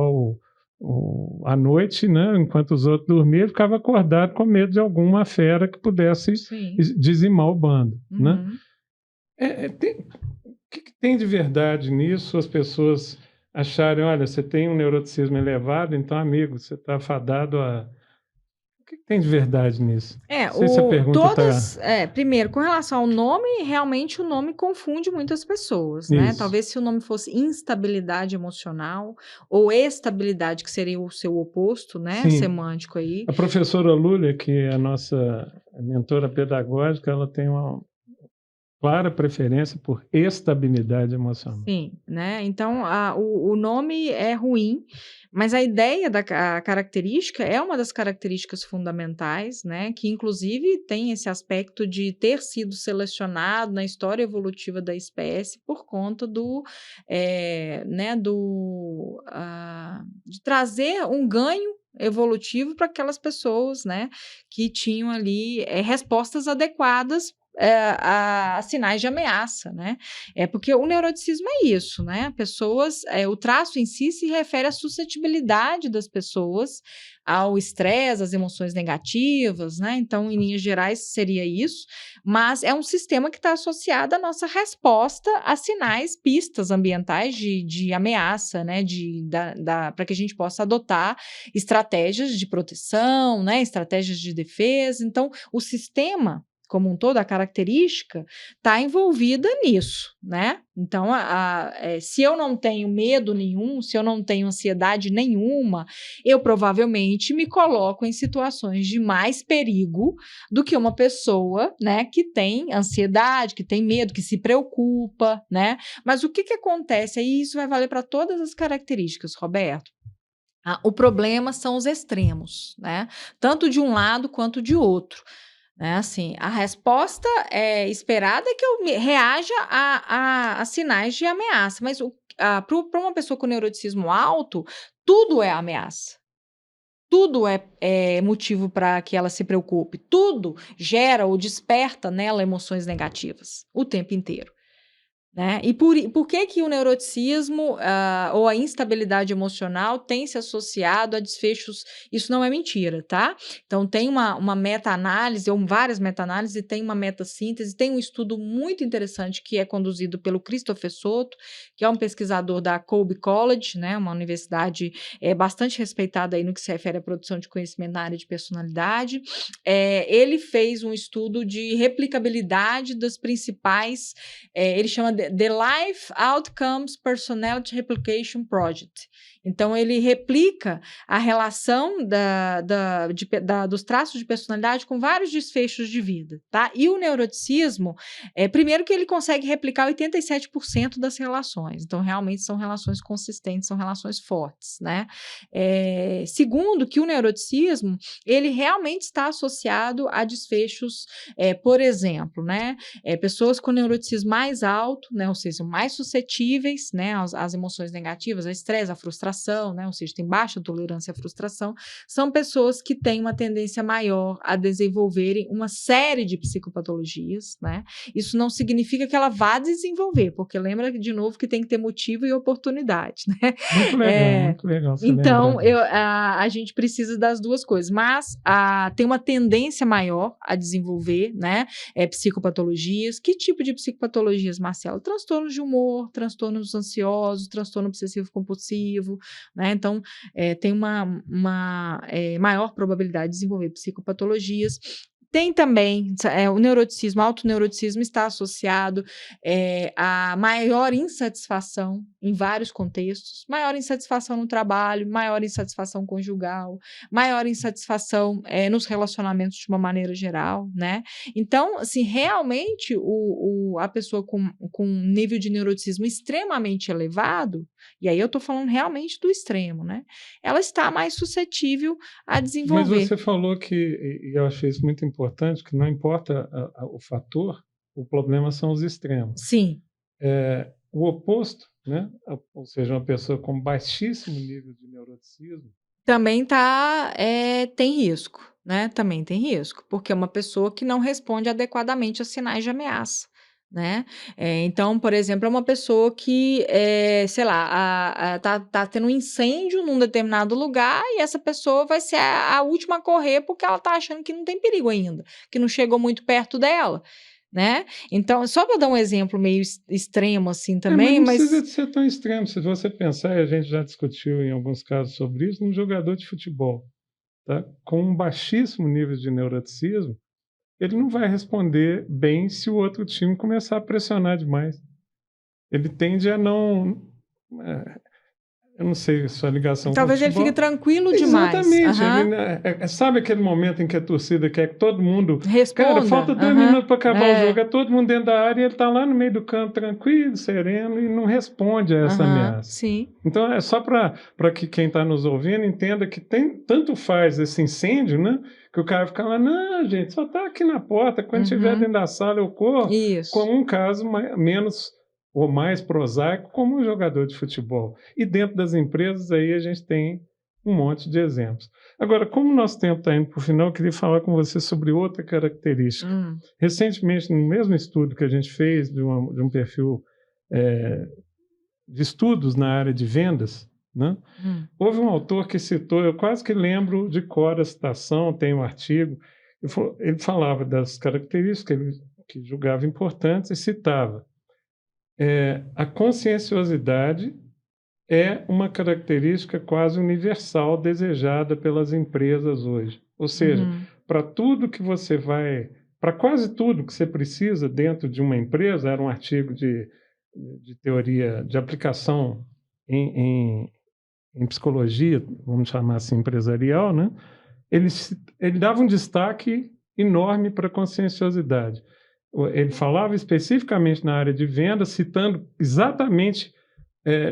Speaker 3: à noite, né, enquanto os outros dormiam, ele ficava acordado com medo de alguma fera que pudesse dizimar o bando. Né? O que tem de verdade nisso? As pessoas acharem, olha, você tem um neuroticismo elevado, então, amigo, você está fadado a... O que tem de verdade nisso? Não sei se a pergunta
Speaker 4: primeiro, com relação ao nome, realmente o nome confunde muitas pessoas, né? Talvez se o nome fosse instabilidade emocional ou estabilidade, que seria o seu oposto, né? Semântico aí.
Speaker 3: A professora Lúlia, que é a nossa mentora pedagógica, ela tem uma clara preferência por estabilidade emocional.
Speaker 4: Sim, né? Então, o nome é ruim, mas a ideia a característica é uma das características fundamentais, né? Que, inclusive, tem esse aspecto de ter sido selecionado na história evolutiva da espécie por conta de trazer um ganho evolutivo para aquelas pessoas, né? Que tinham ali respostas adequadas a sinais de ameaça, né? Porque o neuroticismo é isso, né? O traço em si se refere à suscetibilidade das pessoas ao estresse, às emoções negativas, né? Então, em linhas gerais, seria isso, mas é um sistema que está associado à nossa resposta a sinais, pistas ambientais de ameaça, né? Para que a gente possa adotar estratégias de proteção, né? Estratégias de defesa. Então, o sistema como um todo, a característica, está envolvida nisso, né? Então, se eu não tenho medo nenhum, se eu não tenho ansiedade nenhuma, eu provavelmente me coloco em situações de mais perigo do que uma pessoa, né, que tem ansiedade, que tem medo, que se preocupa, né? Mas o que acontece? Aí isso vai valer para todas as características, Roberto. O problema são os extremos, né? Tanto de um lado quanto de outro. Assim, a resposta esperada é que eu reaja a sinais de ameaça, mas para uma pessoa com neuroticismo alto, tudo é ameaça. Tudo é motivo para que ela se preocupe. Tudo gera ou desperta nela emoções negativas o tempo inteiro. Né? E por que o neuroticismo ou a instabilidade emocional tem se associado a desfechos? Isso não é mentira, tá? Então, tem uma meta-análise, ou várias meta-análises, e tem uma meta-síntese, tem um estudo muito interessante que é conduzido pelo Christopher Soto, que é um pesquisador da Colby College, né? Uma universidade bastante respeitada aí no que se refere à produção de conhecimento na área de personalidade. Ele fez um estudo de replicabilidade das principais, ele chama The Life Outcomes Personality Replication Project. Então, ele replica a relação dos traços de personalidade com vários desfechos de vida, tá? E o neuroticismo, primeiro que ele consegue replicar 87% das relações. Então, realmente são relações consistentes, são relações fortes, né? Segundo, que o neuroticismo, ele realmente está associado a desfechos, por exemplo, né? Pessoas com neuroticismo mais alto, né? Ou seja, mais suscetíveis, né? Às emoções negativas, ao estresse, à frustração, né? Ou seja, tem baixa tolerância à frustração, são pessoas que têm uma tendência maior a desenvolverem uma série de psicopatologias, né? Isso não significa que ela vá desenvolver, porque lembra, de novo, que tem que ter motivo e oportunidade, né?
Speaker 3: Muito legal.
Speaker 4: Então, a gente precisa das duas coisas, mas tem uma tendência maior a desenvolver, né? Psicopatologias. Que tipo de psicopatologias, Marcelo? Transtornos de humor, transtornos ansiosos, transtorno obsessivo-compulsivo, né? Então, tem uma maior probabilidade de desenvolver psicopatologias. Tem também o neuroticismo, o autoneuroticismo está associado a maior insatisfação em vários contextos, maior insatisfação no trabalho, maior insatisfação conjugal, maior insatisfação nos relacionamentos de uma maneira geral, né? Então, assim, realmente a pessoa com um nível de neuroticismo extremamente elevado, e aí eu estou falando realmente do extremo, né? Ela está mais suscetível a desenvolver.
Speaker 3: Mas você falou que, e eu achei isso muito importante, que não importa o fator, o problema são os extremos.
Speaker 4: Sim.
Speaker 3: O oposto, né? Ou seja, uma pessoa com baixíssimo nível de neuroticismo,
Speaker 4: também tem risco, né? Também tem risco, porque é uma pessoa que não responde adequadamente a sinais de ameaça, né? Então, por exemplo, é uma pessoa que, sei lá, tá tendo um incêndio num determinado lugar e essa pessoa vai ser a última a correr porque ela tá achando que não tem perigo ainda, que não chegou muito perto dela, né? Então, só para dar um exemplo meio extremo assim também,
Speaker 3: mas não precisa ser tão extremo. Se você pensar, e a gente já discutiu em alguns casos sobre isso, um jogador de futebol, tá? Com um baixíssimo nível de neuroticismo, ele não vai responder bem se o outro time começar a pressionar demais. Ele tende a não... eu não sei sua ligação
Speaker 4: talvez
Speaker 3: com o futebol.
Speaker 4: Ele fique tranquilo demais.
Speaker 3: Exatamente. Ele, sabe aquele momento em que a torcida quer que todo mundo...
Speaker 4: responda.
Speaker 3: Cara, falta 2 minutos para acabar o jogo. É todo mundo dentro da área e ele está lá no meio do campo, tranquilo, sereno, e não responde a essa ameaça.
Speaker 4: Sim.
Speaker 3: Então, é só para que quem está nos ouvindo entenda que tanto faz esse incêndio, né? Que o cara fica lá, não, gente, só está aqui na porta, quando estiver dentro da sala eu corro.
Speaker 4: Isso.
Speaker 3: Como um caso menos ou mais prosaico, como um jogador de futebol. E dentro das empresas aí a gente tem um monte de exemplos. Agora, como o nosso tempo está indo para o final, eu queria falar com você sobre outra característica. Recentemente, no mesmo estudo que a gente fez de um perfil de estudos na área de vendas, né? Houve um autor que citou, eu quase que lembro de cor a citação, tem um artigo, ele falava das características que ele julgava importantes e citava: a conscienciosidade é uma característica quase universal desejada pelas empresas hoje. Ou seja, para tudo que você vai... Para quase tudo que você precisa dentro de uma empresa, era um artigo de teoria, de aplicação em psicologia, vamos chamar assim, empresarial, né? Ele dava um destaque enorme para a conscienciosidade. Ele falava especificamente na área de venda, citando exatamente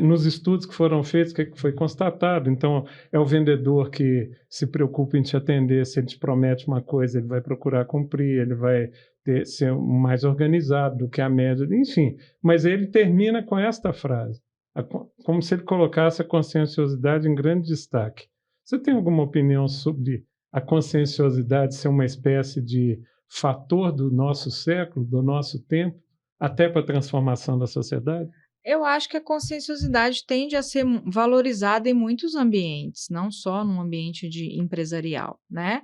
Speaker 3: nos estudos que foram feitos, que foi constatado. Então, é o vendedor que se preocupa em te atender. Se ele te promete uma coisa, ele vai procurar cumprir, ele vai ser mais organizado do que a média, enfim. Mas ele termina com esta frase, como se ele colocasse a conscienciosidade em grande destaque. Você tem alguma opinião sobre a conscienciosidade ser uma espécie de fator do nosso século, do nosso tempo, até para a transformação da sociedade?
Speaker 4: Eu acho que a conscienciosidade tende a ser valorizada em muitos ambientes, não só num ambiente empresarial, né?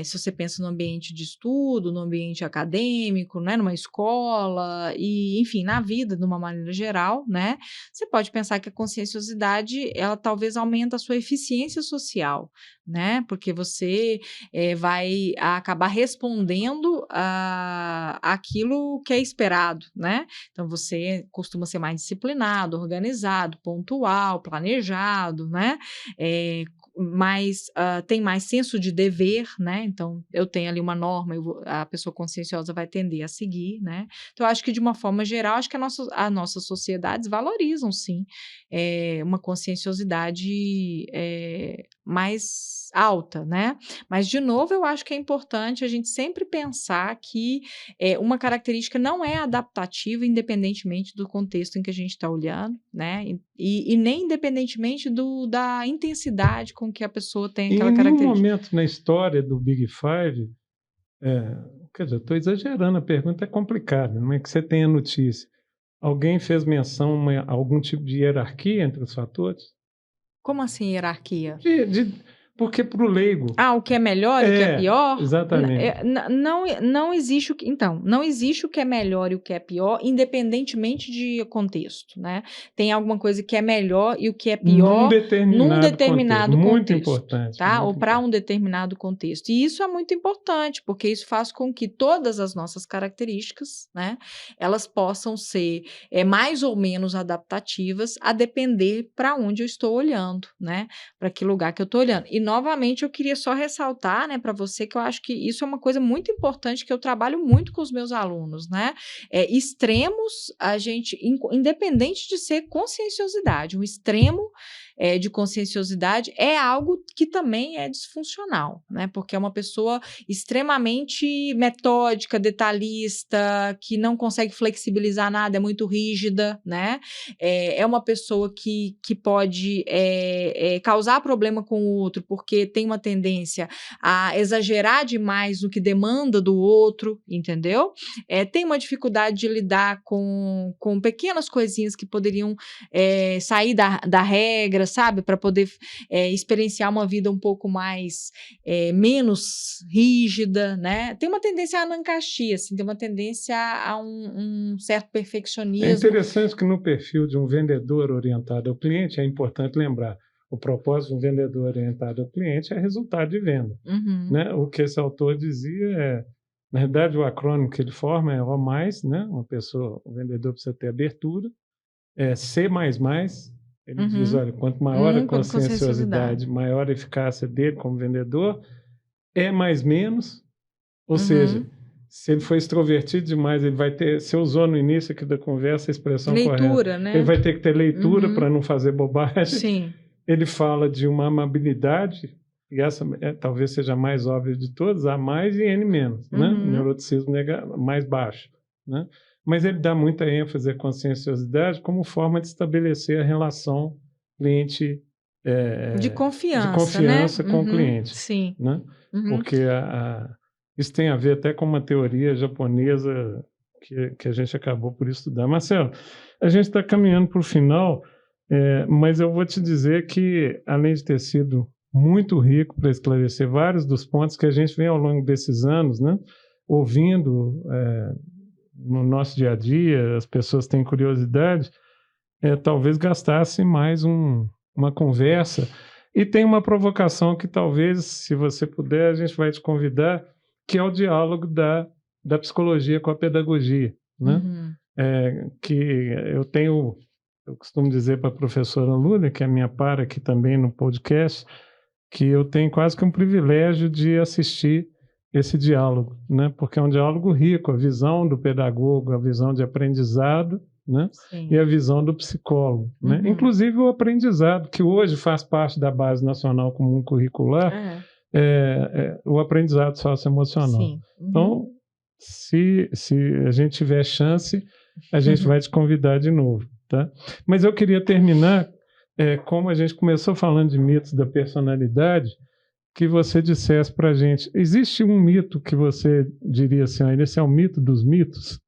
Speaker 4: Se você pensa no ambiente de estudo, no ambiente acadêmico, né? Numa escola e, enfim, na vida de uma maneira geral, né? Você pode pensar que a conscienciosidade, ela talvez aumenta a sua eficiência social, né? Porque você vai acabar respondendo àquilo que é esperado, né? Então, você costuma ser mais disciplinado, organizado, pontual, planejado, né? Tem mais senso de dever, né? Então, eu tenho ali uma norma, a pessoa conscienciosa vai tender a seguir, né? Então, eu acho que, de uma forma geral, acho que as nossas sociedades valorizam, sim, uma conscienciosidade mais alta, né? Mas, de novo, eu acho que é importante a gente sempre pensar que uma característica não é adaptativa, independentemente do contexto em que a gente está olhando, né? E nem independentemente da intensidade com que a pessoa tem aquela característica.
Speaker 3: Em nenhum momento na história do Big Five, quer dizer, eu estou exagerando, a pergunta é complicada, não é que você tenha notícia. Alguém fez menção a algum tipo de hierarquia entre os fatores?
Speaker 4: Como assim hierarquia?
Speaker 3: Porque para o leigo...
Speaker 4: o que é melhor e o que é pior?
Speaker 3: Exatamente.
Speaker 4: Não existe não existe o que é melhor e o que é pior, independentemente de contexto, né? Tem alguma coisa que é melhor e o que é pior num determinado contexto.
Speaker 3: Muito importante.
Speaker 4: Tá? Ou para um determinado contexto. E isso é muito importante, porque isso faz com que todas as nossas características, né, elas possam ser mais ou menos adaptativas a depender para onde eu estou olhando, né? Para que lugar que eu estou olhando. E, novamente, eu queria só ressaltar, né, para você que eu acho que isso é uma coisa muito importante que eu trabalho muito com os meus alunos, né? Extremos, independente de ser conscienciosidade, um extremo de conscienciosidade é algo que também é disfuncional, né? Porque é uma pessoa extremamente metódica, detalhista, que não consegue flexibilizar nada, é muito rígida, né? É uma pessoa que pode causar problema com o outro, porque tem uma tendência a exagerar demais no que demanda do outro, entendeu? Tem uma dificuldade de lidar com pequenas coisinhas que poderiam sair da regra, sabe? Para poder experienciar uma vida um pouco mais, menos rígida, né? Tem uma tendência à anancastia, assim, tem uma tendência a um certo perfeccionismo.
Speaker 3: É interessante que no perfil de um vendedor orientado ao cliente, é importante lembrar, o propósito de um vendedor orientado ao cliente é resultado de venda.
Speaker 4: Uhum.
Speaker 3: Né? O que esse autor dizia na verdade, o acrônimo que ele forma é O+, né? O vendedor precisa ter abertura, C++, ele diz, olha, quanto maior a conscienciosidade, maior a eficácia dele como vendedor, mais menos, ou seja, se ele for extrovertido demais, ele vai ter, você usou no início aqui da conversa a expressão correta,
Speaker 4: né?
Speaker 3: Ele vai ter que ter leitura para não fazer bobagem.
Speaker 4: Sim.
Speaker 3: Ele fala de uma amabilidade, e essa talvez seja a mais óbvia de todas, A mais e N menos, né? Neuroticismo mais baixo, né? Mas ele dá muita ênfase à conscienciosidade como forma de estabelecer a relação cliente
Speaker 4: de confiança,
Speaker 3: né? Com o cliente.
Speaker 4: Sim.
Speaker 3: Né? Porque isso tem a ver até com uma teoria japonesa que a gente acabou por estudar. Marcelo, a gente está caminhando para o final, mas eu vou te dizer que, além de ter sido muito rico para esclarecer vários dos pontos que a gente vem ao longo desses anos, né, ouvindo no nosso dia a dia, as pessoas têm curiosidade, talvez gastasse mais uma conversa. E tem uma provocação que talvez, se você puder, a gente vai te convidar, que é o diálogo da psicologia com a pedagogia, né? Que eu costumo dizer para a professora Lúlia, que é minha para aqui também no podcast, que eu tenho quase que um privilégio de assistir esse diálogo, né? Porque é um diálogo rico, a visão do pedagogo, a visão de aprendizado, né? E a visão do psicólogo, né? Inclusive o aprendizado, que hoje faz parte da Base Nacional Comum Curricular, o aprendizado socioemocional. Então, se a gente tiver chance, a gente vai te convidar de novo, tá? Mas eu queria terminar, como a gente começou falando de mitos da personalidade, que você dissesse para a gente, existe um mito que você diria assim, esse é o mito dos mitos?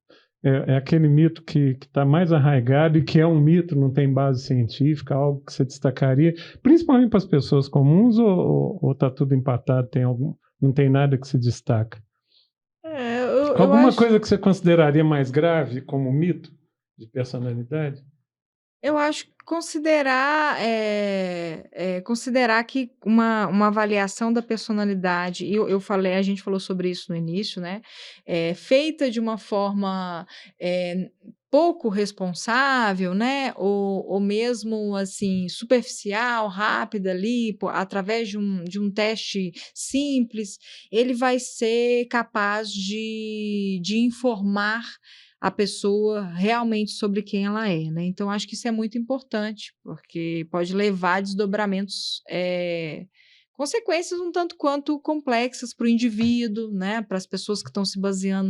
Speaker 3: é aquele mito que está mais arraigado e que é um mito, não tem base científica, algo que você destacaria, principalmente para as pessoas comuns, ou está tudo empatado, não tem nada que se destaca? Alguma coisa que você consideraria mais grave como mito de personalidade?
Speaker 4: Eu acho que considerar que uma avaliação da personalidade, a gente falou sobre isso no início, né? Feita de uma forma pouco responsável, né? Ou mesmo assim superficial, rápida ali, através de um teste simples, ele vai ser capaz de informar a pessoa realmente sobre quem ela é, né? Então, acho que isso é muito importante, porque pode levar a desdobramentos, consequências um tanto quanto complexas para o indivíduo, né? Para as pessoas que estão se baseando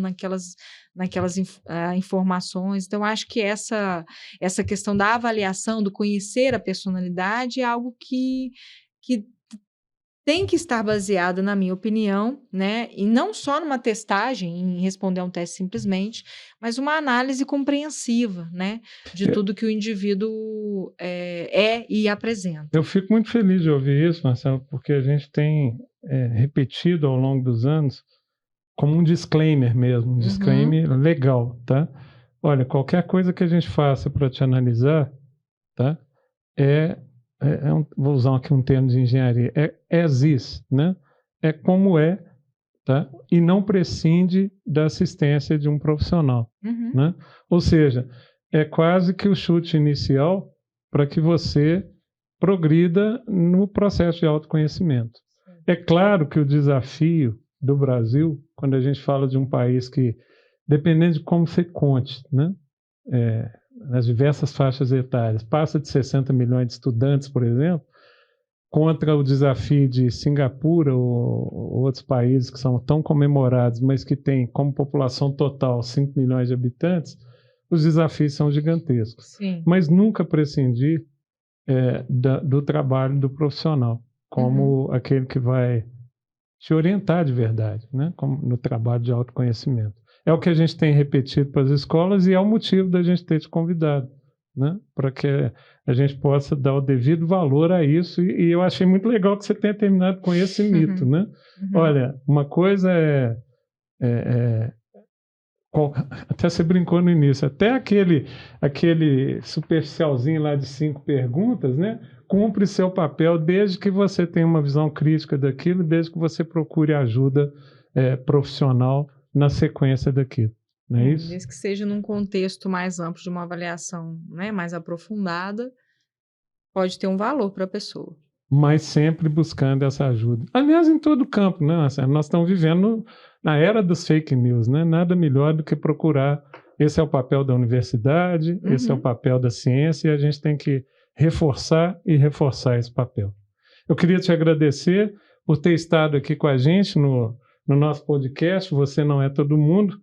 Speaker 4: naquelas informações. Então, acho que essa questão da avaliação, do conhecer a personalidade, é algo que tem que estar baseada, na minha opinião, né? E não só numa testagem, em responder a um teste simplesmente, mas uma análise compreensiva, né? De tudo que o indivíduo é e apresenta.
Speaker 3: Eu fico muito feliz de ouvir isso, Marcelo, porque a gente tem repetido ao longo dos anos como um disclaimer mesmo, um disclaimer legal, tá? Olha, qualquer coisa que a gente faça para te analisar, tá? Vou usar aqui um termo de engenharia, as is, né? É como é, tá? E não prescinde da assistência de um profissional, né? Ou seja, é quase que o chute inicial para que você progrida no processo de autoconhecimento. É claro que o desafio do Brasil, quando a gente fala de um país que, dependendo de como você conte, né? Nas diversas faixas etárias, passa de 60 milhões de estudantes, por exemplo, contra o desafio de Singapura ou outros países que são tão comemorados, mas que têm como população total 5 milhões de habitantes, os desafios são gigantescos.
Speaker 4: Sim.
Speaker 3: Mas nunca prescindir do trabalho do profissional, como aquele que vai te orientar de verdade, né? Como no trabalho de autoconhecimento. É o que a gente tem repetido para as escolas e é o motivo da gente ter te convidado, né? Para que a gente possa dar o devido valor a isso. E eu achei muito legal que você tenha terminado com esse mito, né? Olha, uma coisa até você brincou no início, até aquele superficialzinho lá de 5 perguntas, né? Cumpre seu papel desde que você tenha uma visão crítica daquilo, desde que você procure ajuda profissional na sequência daquilo, não é isso?
Speaker 4: Desde que seja num contexto mais amplo de uma avaliação, né, mais aprofundada, pode ter um valor para a pessoa.
Speaker 3: Mas sempre buscando essa ajuda. Aliás, em todo campo, né, Marcelo? Nós estamos vivendo na era dos fake news, né? Nada melhor do que procurar. Esse é o papel da universidade, esse é o papel da ciência, e a gente tem que reforçar esse papel. Eu queria te agradecer por ter estado aqui com a gente no nosso podcast, Você Não É Todo Mundo.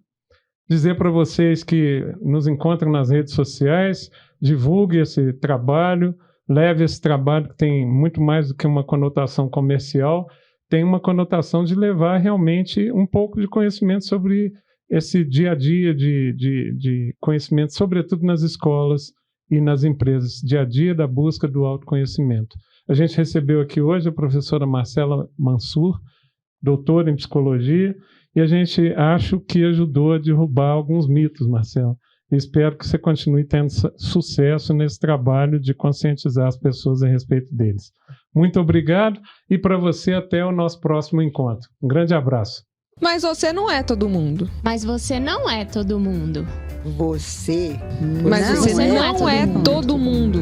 Speaker 3: Dizer para vocês que nos encontram nas redes sociais, divulgue esse trabalho, leve esse trabalho que tem muito mais do que uma conotação comercial, tem uma conotação de levar realmente um pouco de conhecimento sobre esse dia a dia de conhecimento, sobretudo nas escolas e nas empresas, dia a dia da busca do autoconhecimento. A gente recebeu aqui hoje a professora Marcela Mansur, doutora em psicologia, e a gente acho que ajudou a derrubar alguns mitos, Marcelo. E espero que você continue tendo sucesso nesse trabalho de conscientizar as pessoas a respeito deles. Muito obrigado e para você até o nosso próximo encontro. Um grande abraço.
Speaker 1: Mas você não é todo mundo.
Speaker 2: Mas você não é todo mundo.
Speaker 1: Mas você não é todo mundo.